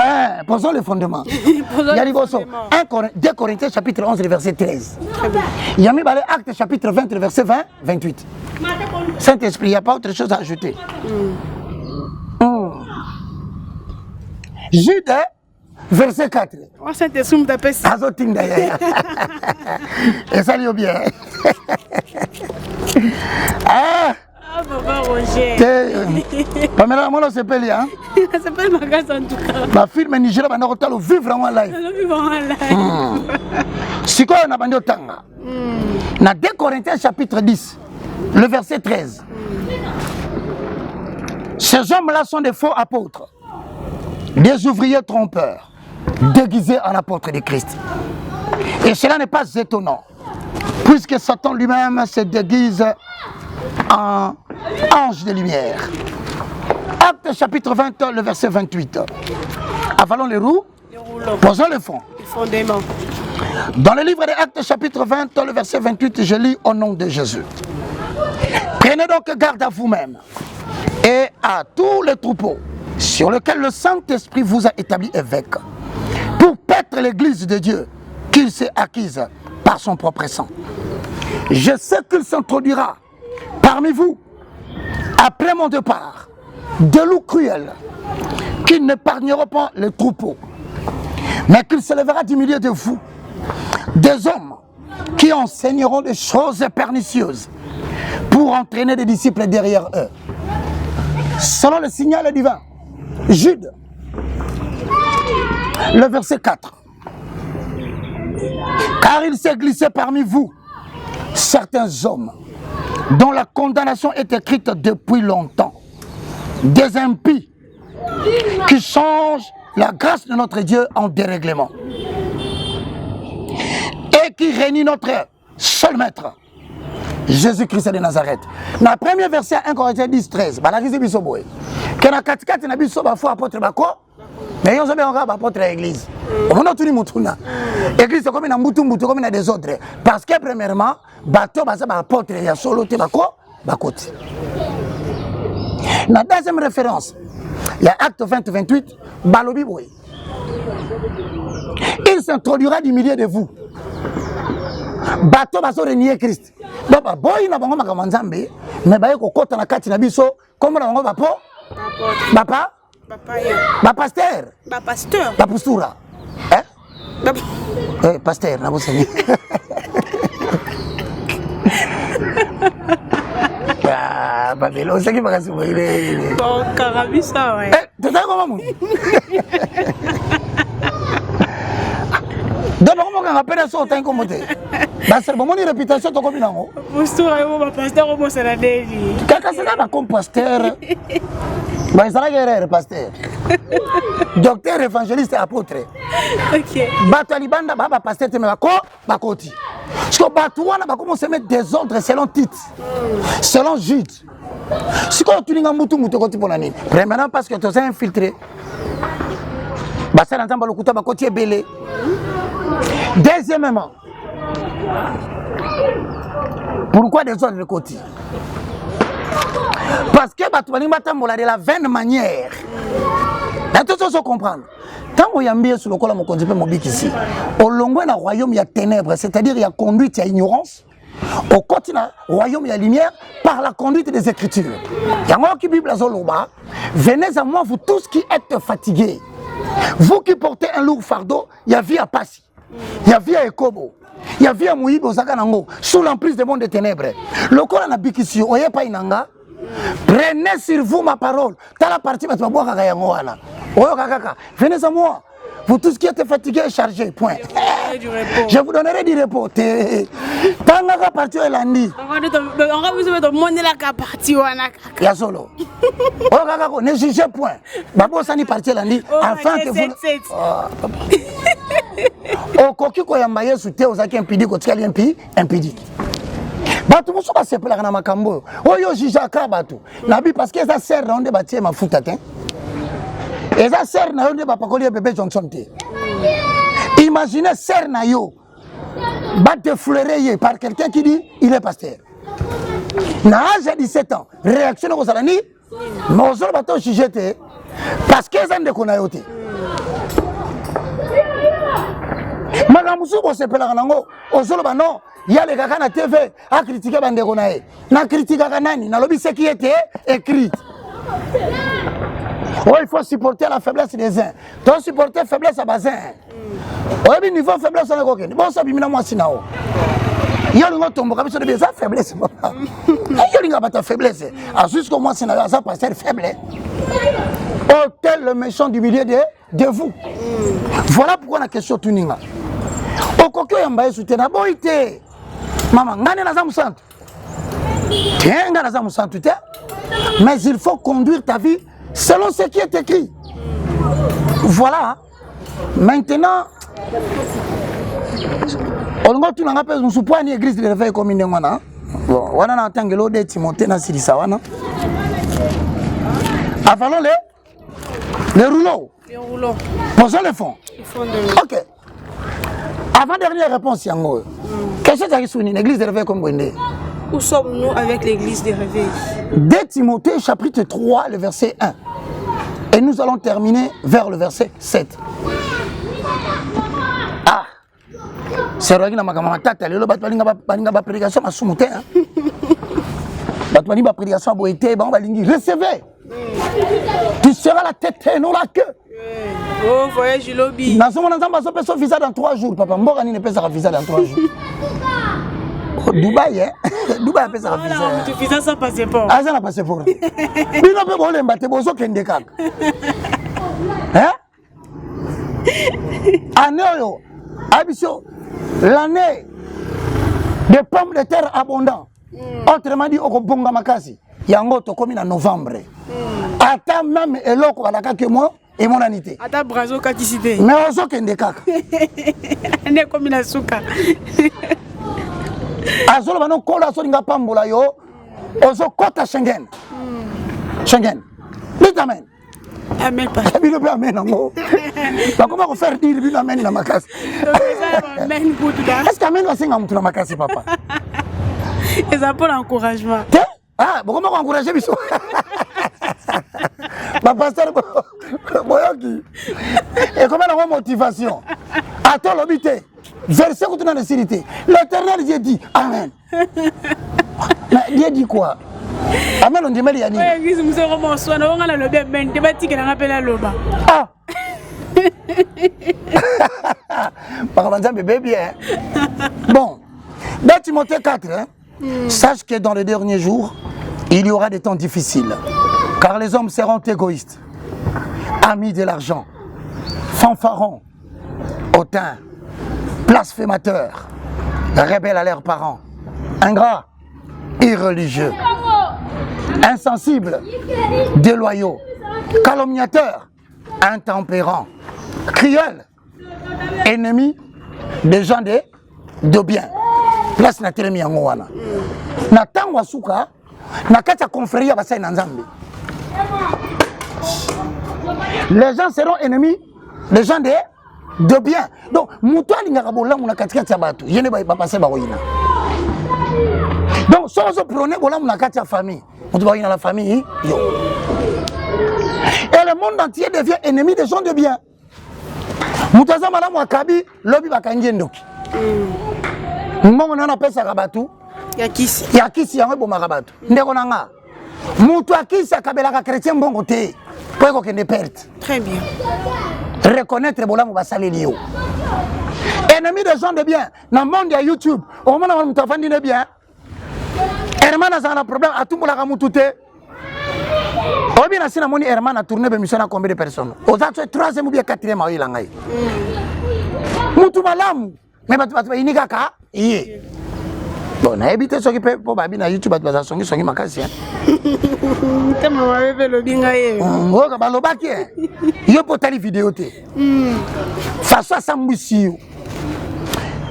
Posons le fondement. Il y a 2 Corinthiens chapitre 11, verset 13. Il y a mis Acte chapitre 20, verset 20-28. Saint-Esprit, il n'y a pas autre chose à ajouter. Jude, verset 4. Saint-Esprit, t'appelles ça. Et ça lui bien. Papa Roger. Pamela, moi, c'est pas lié. Ça s'appelle magasin en tout cas. Ma film Nigeria, on a vivre en live. Si quoi on a bandé au tanga. Dans 2 Corinthiens chapitre 10, le verset 13. Ces hommes-là sont des faux apôtres, des ouvriers trompeurs, déguisés en apôtres de Christ. Et cela n'est pas étonnant, puisque Satan lui-même se déguise en ange de lumière. Acte chapitre 20, le verset 28. Avalons les roues, posons le fond. Dans le livre des Actes chapitre 20, le verset 28, je lis au nom de Jésus. Prenez donc garde à vous-même et à tous les troupeaux sur lesquels le Saint-Esprit vous a établi évêque, pour paître l'église de Dieu qu'il s'est acquise par son propre sang. Je sais qu'il s'introduira parmi vous, après mon départ, de loups cruels qui n'épargneront pas les troupeaux, mais qu'il se lèvera du milieu de vous des hommes qui enseigneront des choses pernicieuses pour entraîner des disciples derrière eux. Selon le signal divin, Jude, le verset 4. Car il s'est glissé parmi vous certains hommes dont la condamnation est écrite depuis longtemps, des impies qui changent la grâce de notre Dieu en dérèglement et qui réunit notre seul maître, Jésus-Christ de Nazareth. Dans le premier verset 1 Corinthiens 10, 13, que na katikati na biso ba fo apôtre bako mais yon zobe on ba apôtre l'église. On a tout ni mutuna. Église comme na mbutu comme na des autres parce que premièrement bato ba ba apôtre ya solo te bako bakoti. La deuxième référence, il y a Acte 20-28, balobi boy. Il s'introduira du milieu de vous. Bato baso renier Christ. Baba boy na bango makamanzambe mais baye ko kota na kati na biso comme na bango bapo Bapa? Ba pasteur? Ba pasteur? Ba postura? Pasteur, na bosani. Babelo, c'est qui m'a cassé. Bon, carabissa, ouais. Tu sais comment? D'abord, on va appeler ça autant comme tu. C'est bon, mon réputation, tu connais non? Postura, mon pasteur, on s'en a dit. Quelqu'un c'est là comme pasteur. Mais ça guerrier pasteur. Docteur, évangéliste et apôtre. OK. Batalibanda baba pasteur te meko bakoti. Parce que batouana ba commencer à mettre des ordres selon titre. Selon Jude. Si quand tu n'as mutu mutu koti pour l'année. Premièrement parce que tu es infiltré. Ba ça n'entend pas le couteau ba koti belé. Deuxièmement, pourquoi des ordres de côté? Parce que Batouani Matambola de la vaine manière. Là, tout ça, se comprendre. Tant qu'on y a mis sur le col à mon conduit, mon bic ici, au long d'un royaume, il y a ténèbres, c'est-à-dire il y a conduite, il y a ignorance. Au continent, royaume, il y a lumière par la conduite des Écritures. Il y a moi qui Bible à Zoloba. Venez à moi, vous tous qui êtes fatigués. Vous qui portez un lourd fardeau, il y a vie à Passi, il y a vie à Ekobo, il y a via Mouibo Zakanango, sous l'emprise des mondes des ténèbres. Le corps en a bikisi, oye pas inanga. Prenez sur vous ma parole. T'as la partie, mais tu vas boire à Gayangoana. Oyo Kakaka, venez à moi. Vous tous qui êtes fatigués et chargés, point. Je vous donnerai du repos. Tanga partie est lundi. On va vous demander la partie. Ya solo. Oyo Kakaka, ne jugez point. Babo Sani partie lundi. Afin que vous. Au coquille qu'on a maillé sous terre, aux acquis impidiques, au tkali impidique. Batu muso ba sepela na makambo. Oyo jijaka batu. Nabi parce que ça sert na onde batie mafuta te. Et ça sert na onde ba pakoli bébé Johnson te. Imaginez sert na yo. Ba défleuré par quelqu'un qui dit il est pasteur. Na âge de 17 ans, réaction ko salani. Mais ozolo bato jijete parce que ça ndeko na yo te. Magamusu bo sepela nango ozolo ba non. Il y a les gars na TV à critiquer bandeko na e. Na critiquer kanani na lobi ce qui était écrit. Oh, il faut supporter la faiblesse des uns. Toi supporter la faiblesse à bazin. Oh, il niveau faiblesse na ko ken. Bon ça bimina moi sinao. Yo lingo tombo kabiso de ça faiblesse papa. Yo linga bata faiblesse. Ah jusqu'au moi sinao ça passer faible. Oh tel le méchant du milieu de vous. Voilà pourquoi la question tuninga. Okokyo yamba yesu te na boite. Maman, ngane na zamu santu. Tenga na zamu santu te. Mais il faut conduire ta vie selon ce qui est écrit. Voilà. Maintenant, on va tout n'appeler nous supposer une église de réveil comme une ngwana. Bon, on a entendu l'eau de Timothée na silisa wana. Avalons les rouleaux. Les rouleaux. Posons le fond. Ok. Avant dernière réponse, Yango. Qu'est-ce que tu as une église de réveil comme Gwende? Où sommes-nous avec l'église des réveils? 2 Timothée chapitre 3, le verset 1. Et nous allons terminer vers le verset 7. Ah! C'est vrai que ma tata, le bat prédication à Soumouté. Bat prédication à Boïté, recevez! Tu seras la tête et non la queue. Oh, voyage lobby. Nous sommes en visa dans 3 jours, papa. Mbogani ne peut pas visa dans 3 jours. Dubaï, hein? Dubaï peut pas visa. Tu visa sans passeport. Ah, ça n'a pas passeport. Mais non, mais bon, les bateaux, bon, ça qu'un décal. Hein? Année, Abisio, l'année des pommes de terre abondantes. Autrement dit, au Bonga Makasi, Yango to comme en novembre. Attends même eloko alaka que moi et mon anité. Attends brazo katisité. Mais ozo kende kaka. Ne comme na suka. Azolo bano kola so linga pambola yo. Ozo kota Schengen. Schengen. Dites amen. Amen pas. Bino be amen ngo. Ba comment faire dire bino amen na makasi. Amen good da. Est-ce que amen va singa mutu na makasi papa? Et ça pour l'encouragement. Ah, bon comment encourager biso? Ma pasteur Boyoki. Et comment la motivation? Attends l'obité. Verset où tu as nécessité. L'Éternel Dieu dit amen. Mais Dieu dit quoi? Amen on dit mais il y a ni. Ouais, ils nous ont remonté on a le bien ben débattu que on appelle loba. Ah. Par exemple bébé bien. Bon. Dans Timothée 4 hein. Sache que dans les derniers jours, il y aura des temps difficiles, car les hommes seront égoïstes, amis de l'argent, fanfarons, hautains, blasphémateurs, rebelles à leurs parents, ingrats, irreligieux, insensibles, déloyaux, calomniateurs, intempérants, cruels, ennemis des gens de bien. Place na telemi yango wana. Na tango asuka na kati ya confrérie ya basai na Nzambe. Les gens seront ennemis des gens de bien. Donc mutu alingaka bolamu na kati ya bato. Yene ba passer ba oyina. Donc so so prôner bolamu na kati ya famille. Mutu ba oyina la famille yo. Et le monde entier devient ennemi des gens de bien. Mutu azama na mwakabi lobi bakangi ndoki. Mbongo nana pesa kabatu ya kisi yango bo makabatu ndeko nanga mutu akisi akabelaka chrétien mbongo te po eko kende perte très bien reconnaître bolamu basaleli yo et ennemi des gens de bien. Dans le monde de YouTube, au moment où on a dit bien, Herman a un problème, à tout le monde a moutouté. Au bien, si on a Herman a tourné, mais à combien de personnes? Aux autres, 3e ou bien 4e, il a eu. Moutou malam, mais il n'y a pas de bon, na habité ce qui peut pour babi na YouTube ba songi songi makasi hein. Tellement ma bébé le binga ye. Oh ka baloba ki. Yo potali vidéo te. Façon ça musi.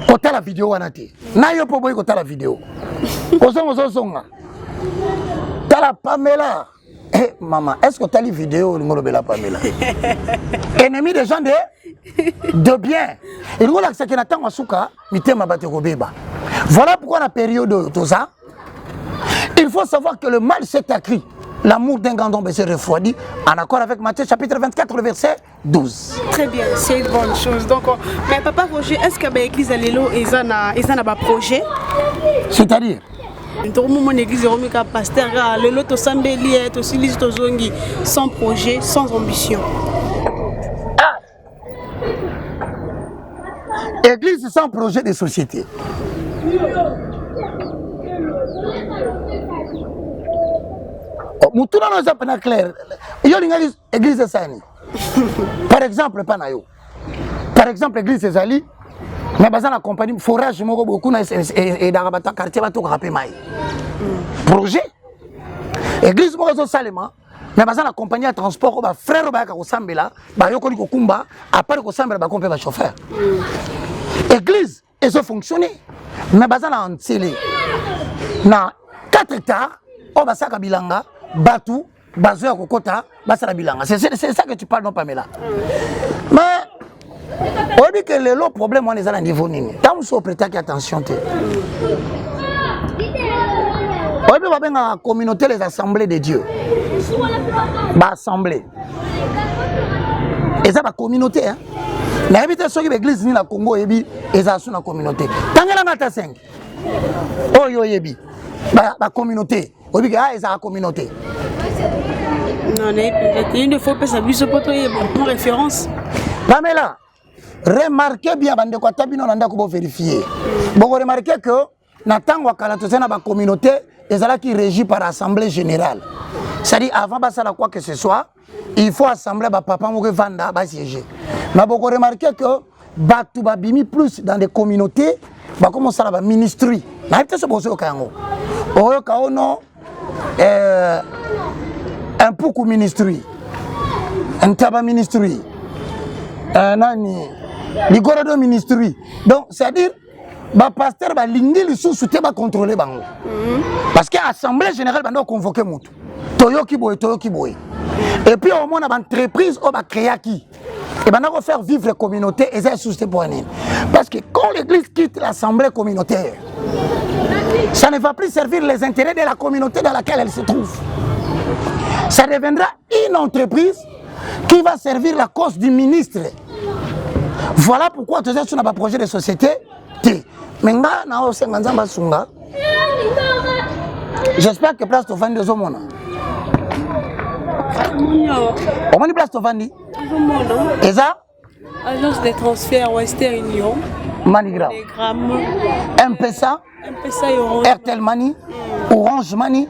Kota la vidéo wana te. Na yo po boy kota la vidéo. Kozongo zonga. Tala Pamela. Eh maman, est-ce que tu as la vidéo de la Pamela? Ennemi des gens de bien. Et nous, c'est que Nathan Masuka, voilà pourquoi la période de tout ça, il faut savoir que le mal s'est accru. L'amour d'un grand homme s'est refroidi en accord avec Matthieu chapitre 24, le verset 12. Très bien, c'est une bonne chose. Donc, mais papa Roger, est-ce que l'église a un projet? C'est-à-dire? Mon église est pasteur, le loto sambeli est aussi zongi sans projet, sans ambition. Ah. Église sans projet de société. Moutouna nous a pas clair. Yo l'église église sani. Par exemple panayo. Par exemple église Zali. Mais bazan la compagnie forage moko beaucoup na et dans bata quartier bato rapé mai. Projet. Église moko salema. Mais bazan la compagnie de transport ba frère ba ka kosambela ba yokoli ko kumba après ko sambela ba kompe ba chauffeur. Église et ça fonctionner. Mais bazan la ntélé. Na 4 hectares o ba saka bilanga batu bazo ya kokota basala bilanga. C'est ça que tu parles non Pamela. Mais on dit que le problème on est à la niveau nini. Tant que vous prêtez attention te. On dit que la communauté les assemblées de Dieu. Ba assemblée. Et ça ba communauté hein. Na habité sur l'église ni la Congo ebi eza sous la communauté. Tangela ngata 5. Oyo yebi. Ba communauté. On dit que ah eza la communauté. Non, il ne faut pas s'abuser sur votre référence. Pamela. Remarquez bien, bande quoi tabino nanda ko vérifier. Bon, remarquez que Nathan wakala to na ba communauté ezala qui régie par assemblée générale. C'est-à-dire avant ba sala quoi que ce soit, il faut assembler ba papa mo vanda ba siéger. Mais bon, remarquez que batu ba bimi plus dans des communautés, ba comment ça ba ministry. Na été se poser au kango. Oyo ka ono un poukou ministry. Un taba ministry. Nani Ligorodo ministry. Donc, c'est-à-dire, le pasteur va linguer le sous-souté va contrôler bango. Parce que l'Assemblée générale va convoquer Moutou. Toyoki boy. Et puis, au moins, on a une entreprise qui va créer qui. Et va faire vivre les communautés et ça sous pour année. Parce que quand l'église quitte l'Assemblée communautaire, ça ne va plus servir les intérêts de la communauté dans laquelle elle se trouve. Ça deviendra une entreprise qui va servir la cause du ministre. Voilà pourquoi tu as un projet de société. J'espère que place Tovandi est au monde. Comment place Tovandi? Et ça? Agence de transfert Western Union. Manigram. M-Pesa. Airtel Money. Orange Money.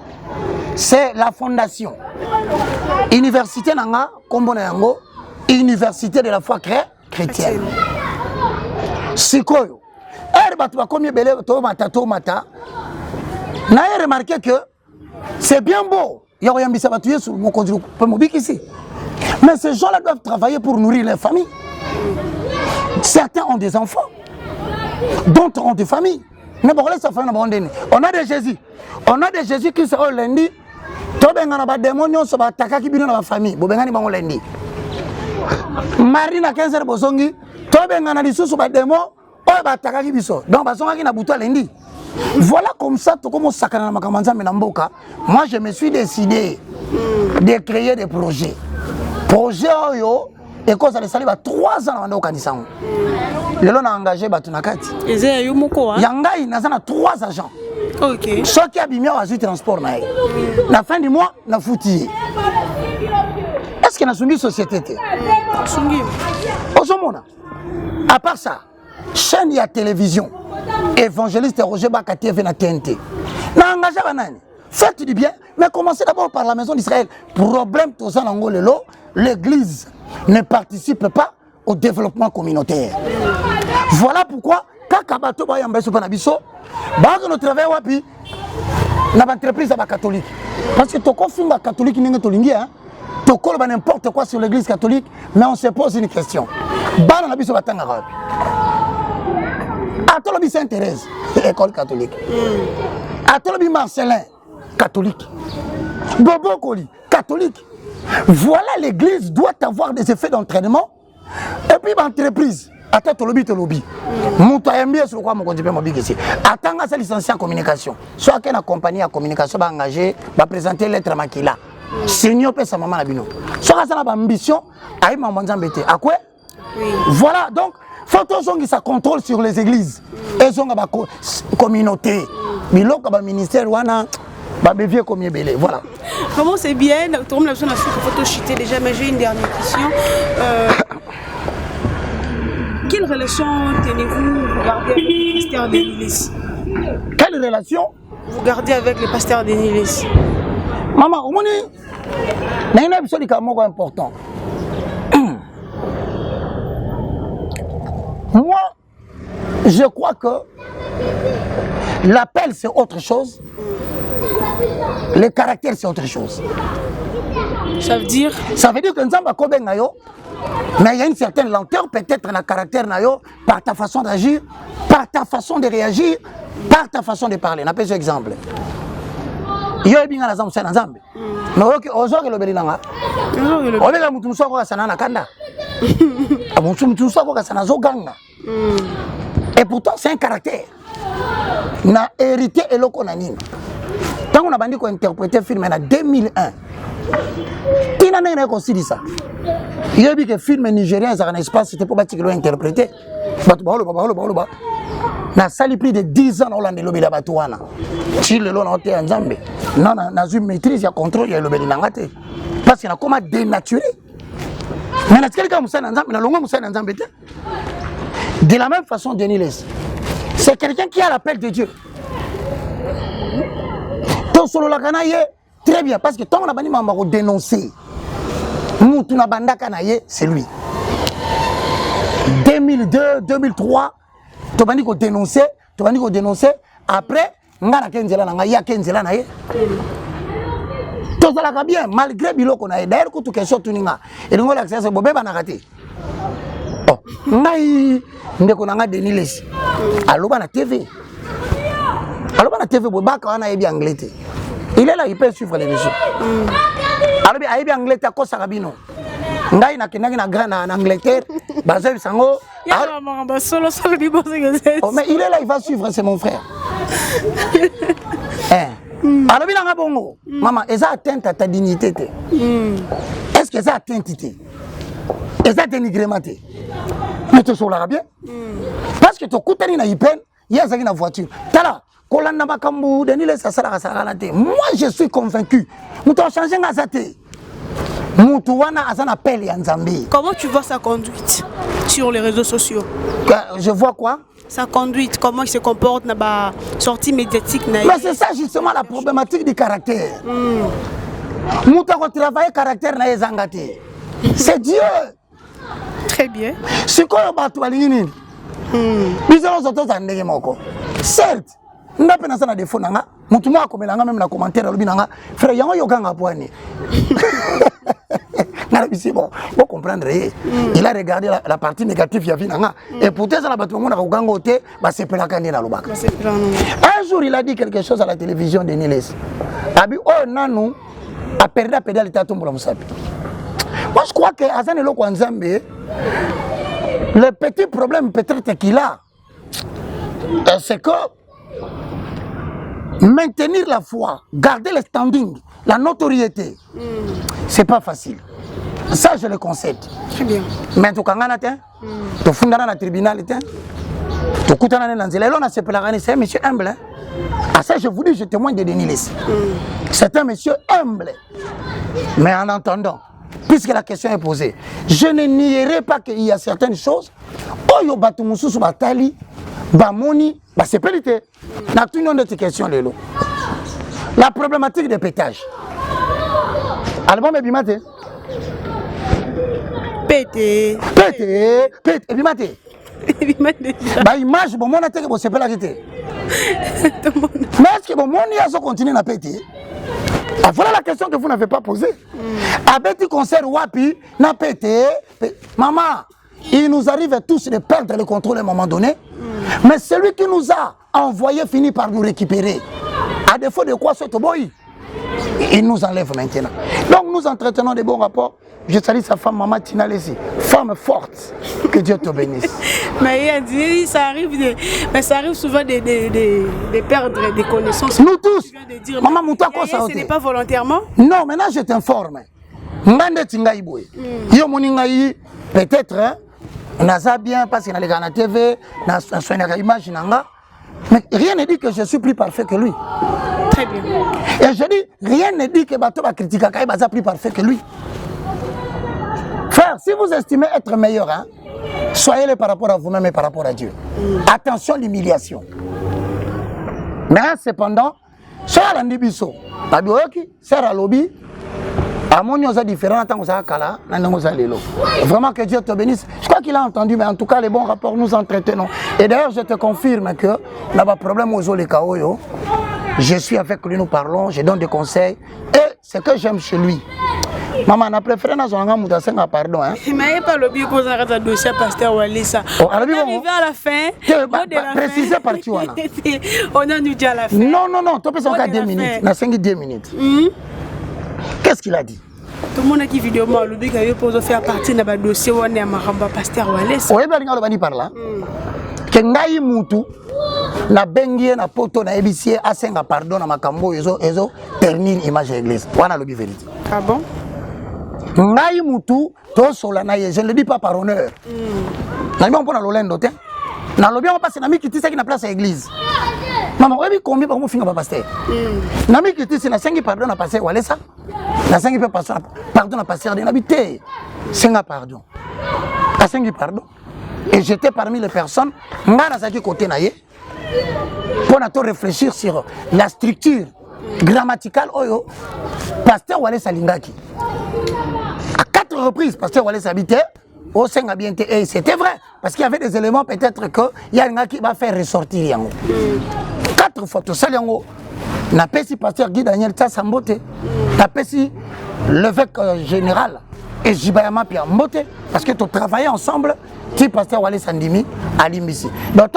C'est la fondation. Université Nanga, Kombo Nango. Université de la foi chrétienne. Sikoyo. Combien belé tomata. N'a remarqué que c'est bien beau. Il y a rien de ça sur mon conduit ici. Mais ces gens-là doivent travailler pour nourrir les familles. Certains ont des enfants, d'autres ont des familles. On a des Jésus. On a des Jésus qui sont lundi. Tobengana démonion so ba takaki bino na famille. Bobengani bango lundi. Marina 15 heures bosongi. Tobengana lisusu ba démon o ba takaki biso. Donc basonga ki na buto lundi. Voilà comme ça tout comme sakana na makamanza menamboka. Moi je me suis décidé de créer des projets. Projet oyo et cause de saliba 3 ans na okanisango. Lelo na engagé batu na kati. Eze yo moko wa. Yangai nazana 3 agents. OK. Ceux qui abîment à transport na la fin du mois na fouti. Est-ce que na sungi société té? Sungi. Osomona. À part ça, chaîne et à télévision, évangéliste Roger Baka TV na TNT. Na engagé banani. Faites du bien, mais commencez d'abord par la maison d'Israël. Problème tout ça dans l'église ne participe pas au développement communautaire. Voilà pourquoi quand Kabato ba yamba sopa na biso, ba que notre travail wapi na entreprise ba catholique. Parce que toko finga catholique ninga tolingi hein. Toko ba n'importe quoi sur l'église catholique, mais on se pose une question. Ba na biso batanga wapi? Atolobi Sainte-Thérèse, école catholique. Atolobi Marcelin, catholique. Bobo Koli, catholique. Voilà, l'église doit avoir des effets d'entraînement. Et puis l'entreprise, attends le lobby. Mon bien sur quoi mon conduit mobile ici. Attends à sa licencié en communication. Soit qu'une compagnie en communication va engager, va présenter lettre maquilla. Seigneur peut sa maman abino. Soit qu'à sa ambition, aïe maman zambété. À quoi? Voilà donc. Faut que ça contrôle sur les églises. Et sont la communauté. Mais là, le ministère, voilà. Comment c'est bien, tout le monde a photo chuter déjà, mais j'ai une dernière question. Quelle relation tenez-vous gardez avec le pasteur Denis? Quelle relation vous gardez avec le pasteur Denis? Maman, au moins, il y a un épisode qui est important. Moi, je crois que l'appel c'est autre chose, le caractère c'est autre chose. Ça veut dire? Ça veut dire que nous avons mais il y a une certaine lenteur peut-être dans le caractère nayo, par ta façon d'agir, par ta façon de réagir, par ta façon de parler. On appelle ce exemple. Yo ebinga na zamsa na zambe. Mais aujourd'hui le belinanga. Olega mutu musoko kasana na kanda. Mutu musoko kasana zoganga. Et pourtant c'est un caractère. Na hérité eloko na nini. Tant on a bandi ko interpréter film en 2001. Il n'a rien considéré ça. Il y a vu que film nigérien ça un espace c'était pour bâtir interpréter. Na sali plus de 10 ans Hollande lobela batouana. Si le long était en Zambie. Non na une maîtrise ya contrôle ya lobeli nangate. Parce qu'il a comment dénaturé. Mais na quelqu'un musa na Zambie na longo musa na Zambie. De la même façon Denis Les. C'est quelqu'un qui a l'appel de Dieu. Ton solo la kanaye très bien parce que tant on a bani mama ko dénoncer. Moutou na banda kanaye c'est lui. 2002, 2003 tu vas dire dénoncer, après, ngana kenzela na ya kenzela na ye. Tout ça là bien malgré biloko na ye. D'ailleurs que tu question tuninga. Et ngo l'accès c'est bobé bana raté. Oh, ngai ndeko na nga Denis Les. Aloba na TV. Aloba na TV bobaka wana yebi anglais. Il est là, il peut suivre l'émission. Alobi ayebi anglais ta kosa kabino. Ngai na kenaki na grand en Angleterre, bazo bisango. Oh, mais il est là, il va suivre, c'est mon frère. Alors, il a bon, maman, est-ce que atteinte à ta dignité? Est-ce que ça atteinte? Est-ce que ça dénigrement? Mais tu sauras bien. Parce que tu coûtes une peine, il y a une voiture. Tala, moi, je suis convaincu. Nous avons changé la zate. Comment tu vois sa conduite sur les réseaux sociaux? Je vois quoi? Sa conduite, comment il se comporte dans la sortie médiatique. Mais c'est ça justement la problématique du caractère. Travailler caractère na ezangate. C'est Dieu. Très bien. C'est quoi le certes, on a pensé à des faux nanga. Mutuma comme nanga même na commentaire lobi nanga. Frère yango yokanga poani. Bon, vous comprendrez. Il a regardé la partie négative ya vinanga. Et pourtant ça la battement na kuganga ote ba sepela kande na lobaka. Un jour il a dit quelque chose à la télévision de Niles. Abi oh nanu a perdu la pédale tatombola musapi. Moi je crois que Azan Eloko Nzambe le petit problème peut-être qu'il a c'est que maintenir la foi, garder le standing, la notoriété, c'est pas facile. Ça, je le concède. Très bien. Mais tu as tu fondes dans le tribunal, tu coûtes dans l'anzela, on a ce pèlerin, c'est un monsieur humble. À ça, je vous dis, je témoigne de Denis Les. C'est un monsieur humble. Mais en entendant, puisque la question est posée. Je ne nierai pas qu'il y a certaines choses. Oyo batumususu batali, bamoni, basepelite. Na tout une autre question lelo. La problématique des pétages. Album ebimate. Pété. Pété, pété, ebimate. Bah image bon mona teke bo sepela kete. Mais est-ce que bon moni aso continue na pété? Ah, voilà la question que vous n'avez pas posée. Abeti concert wapi na pété. Maman, il nous arrive tous de perdre le contrôle à un moment donné. Mais celui qui nous a envoyé finit par nous récupérer. À défaut de quoi ce toboy, il nous enlève maintenant. Donc nous entretenons des bons rapports. Je salue sa femme, maman Tina Lessi. Femme forte. Que Dieu te bénisse. Mais il a dit, ça arrive souvent de perdre des connaissances. Nous tous. Maman, Mouta, quoi ça? Ce n'est pas volontairement. Non, maintenant je t'informe. Ngande Tinga Iboué. Yo Moningaï, peut-être, hein, naza bien parce qu'il a les gars à la TV, na soignera image nanga. Mais rien ne dit que je suis plus parfait que lui. Très bien. Et je dis, rien ne dit que Bato va critiquer Kaïba plus parfait que lui. Frère, si vous estimez être meilleur, hein, soyez-le par rapport à vous-même et par rapport à Dieu. Attention l'humiliation. Mais cependant, soyez à l'andibiso. Babioki, sert à lobby. Amonio est différent en tant que Kala, vraiment que Dieu te bénisse. Je crois qu'il a entendu, mais en tout cas, les bons rapports nous entretenons. Et d'ailleurs, je te confirme que n'a pas de problème aux Olekaoyo. Je suis avec lui, nous parlons, je donne des conseils. Et ce que j'aime chez lui. Maman, on a préféré dans un gamme de pardon. Hein? Il m'a pas le bio pour un dossier pasteur Walisa. On arrive à la fin. Précisez par tu. On a nous dit à la fin. Non, tu peux encore 2 minutes. On a 2 minutes. Qu'est-ce qu'il a dit? Tout le monde a qui vidéo moi le big avait posé faire partie d'un dossier où on est à Maramba pasteur Walisa. Oui, bien on va par là. Que ngai mutu na bengie na poto na ebisier asenga pardon na makambo ezo ternir image de l'église. Wana le vérité. Ah bon? Ngai mutu to solana ye, je ne le dis pas par honneur. Na bien on prend l'olendo te. Na lobi on passe na mi kitisa qui na place à l'église. Maman, vous avez combien pour vous finir par pasteur? Nami kitisa na sengi pardon na pasteur Walesa. Na sengi pe pardon na pasteur de n'habiter. Senga pardon. Na sengi pardon. Et j'étais parmi les personnes, côté pour réfléchir sur la structure grammaticale. Pasteur Wallace Alingaki. À 4 reprises, Pasteur Wallace habitait au Sengabiente. Et c'était vrai, parce qu'il y avait des éléments peut-être qu'il y a un gars qui va faire ressortir. 4 fois, tout ça, n'a pas si Pasteur Guy Daniel Tassambote, n'a pas si l'évêque général et Jibayama Pia Mbote, parce que tu travaillais ensemble. Tu pasteur Wallace Andimi à Limbisi. Donc,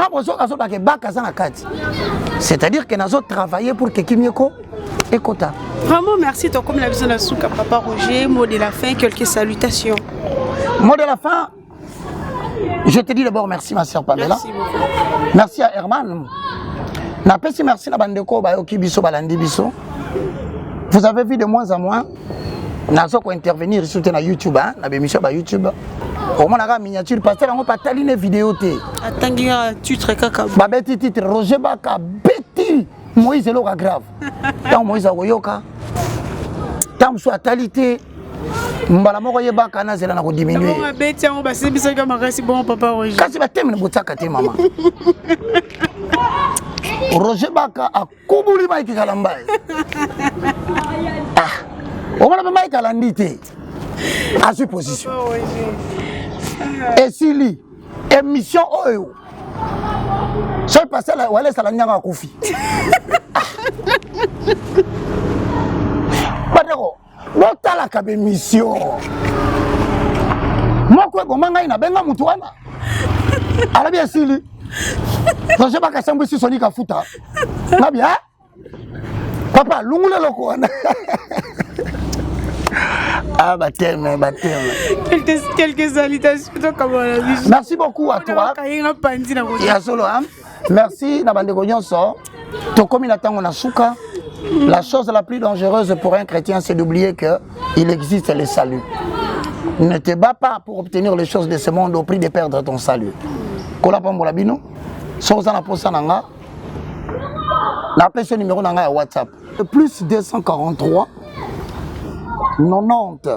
c'est-à-dire que nous avons travaillé pour que Kimyeko et Kota. Vraiment, merci. Comme la vision de Souka, Papa Roger, mot de la fin, quelques salutations. Mot de la fin, je te dis d'abord merci, ma soeur Pamela. Merci beaucoup. Merci à Herman. Merci à Bandeko, Bayoki Biso, Balandi Biso. Vous avez vu de moins en moins. Nous avons intervenir sur YouTube, na émission sur YouTube. Au moins la miniature pasteur on pas taline vidéo té. Atangia titre kaka. Ba beti titre Roger Baka beti Moïse loka grave. Tant Moïse akoyoka. Tant so atalité mbala moko yebaka na zela na ko diminuer. On beti on ba sebisa ka makasi bon Papa Roger. Kasi ba teme botaka te maman. Roger Baka akubuli maiki kalambai. On va pas mettre à l'andité à supposition. Et si lui, émission OEO, je vais passer à Wallace à la Nyanga Koufi. Padero, l'autre la cabe émission. Moi, quoi, comment il a benga mutuana? Alors bien, si lui, je ne sais pas qu'à si Sonic a fouta. Na bien, papa, l'ungule loko. Ah, baptême. Quelques salutations. Merci beaucoup à toi. Merci, Nabandego Nyonso. Tokomi Natango Nasuka. La chose la plus dangereuse pour un chrétien, c'est d'oublier qu'il existe le salut. Ne te bats pas pour obtenir les choses de ce monde au prix de perdre ton salut. Kola Pambolabino, Sozana Posananga, la personne numéro Nanga WhatsApp. Plus 243 90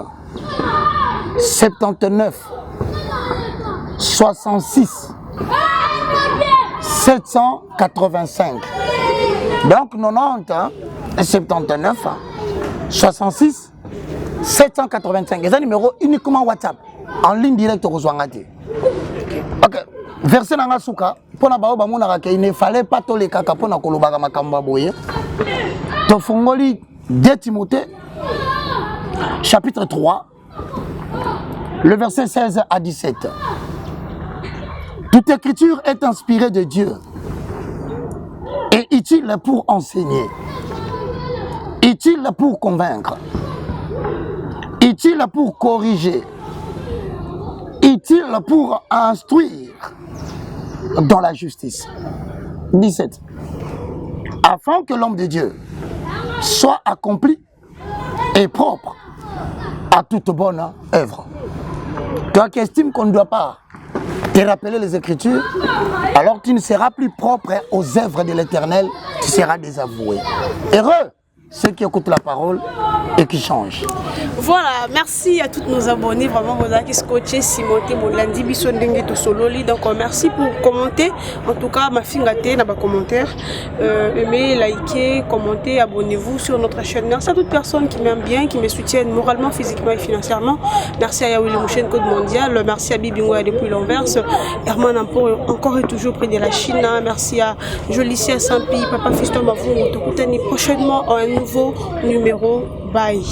79 66 785. Donc 90 79 66 785. C'est un numéro uniquement WhatsApp. En ligne directe au Zouangati. Ok. Verset dans la souka. Pour il ne fallait pas tous les caca pour na makamba boye. Tofongoli 2 Timothée chapitre 3 le verset 16 à 17. Toute écriture est inspirée de Dieu et utile pour enseigner, utile pour convaincre, utile pour corriger, utile pour instruire dans la justice. 17. Afin que l'homme de Dieu soit accompli et propre à toute bonne œuvre. Toi qui estimes qu'on ne doit pas te rappeler les Écritures, alors tu ne seras plus propre aux œuvres de l'Éternel, tu seras désavoué. Heureux ceux qui écoutent la parole et qui changent. Voilà, merci à tous nos abonnés. Vraiment, vous avez scotché Simoté Molandi Bissondenge to Sololi. Donc, merci pour commenter. En tout cas, ma fille gâtée n'a pas commentaire. Aimez, likez, commentez, abonnez-vous sur notre chaîne. Merci à toute personne qui m'aime bien, qui me soutiennent moralement, physiquement et financièrement. Merci à Yaouli Mouchen Code Mondial. Merci à Bibingoya depuis l'Anvers. Herman Ampo encore et toujours près de la Chine. Merci à Jolicia Sampi, Papa Fiston Mavou. On te écoute prochainement un nouveau numéro. Bye.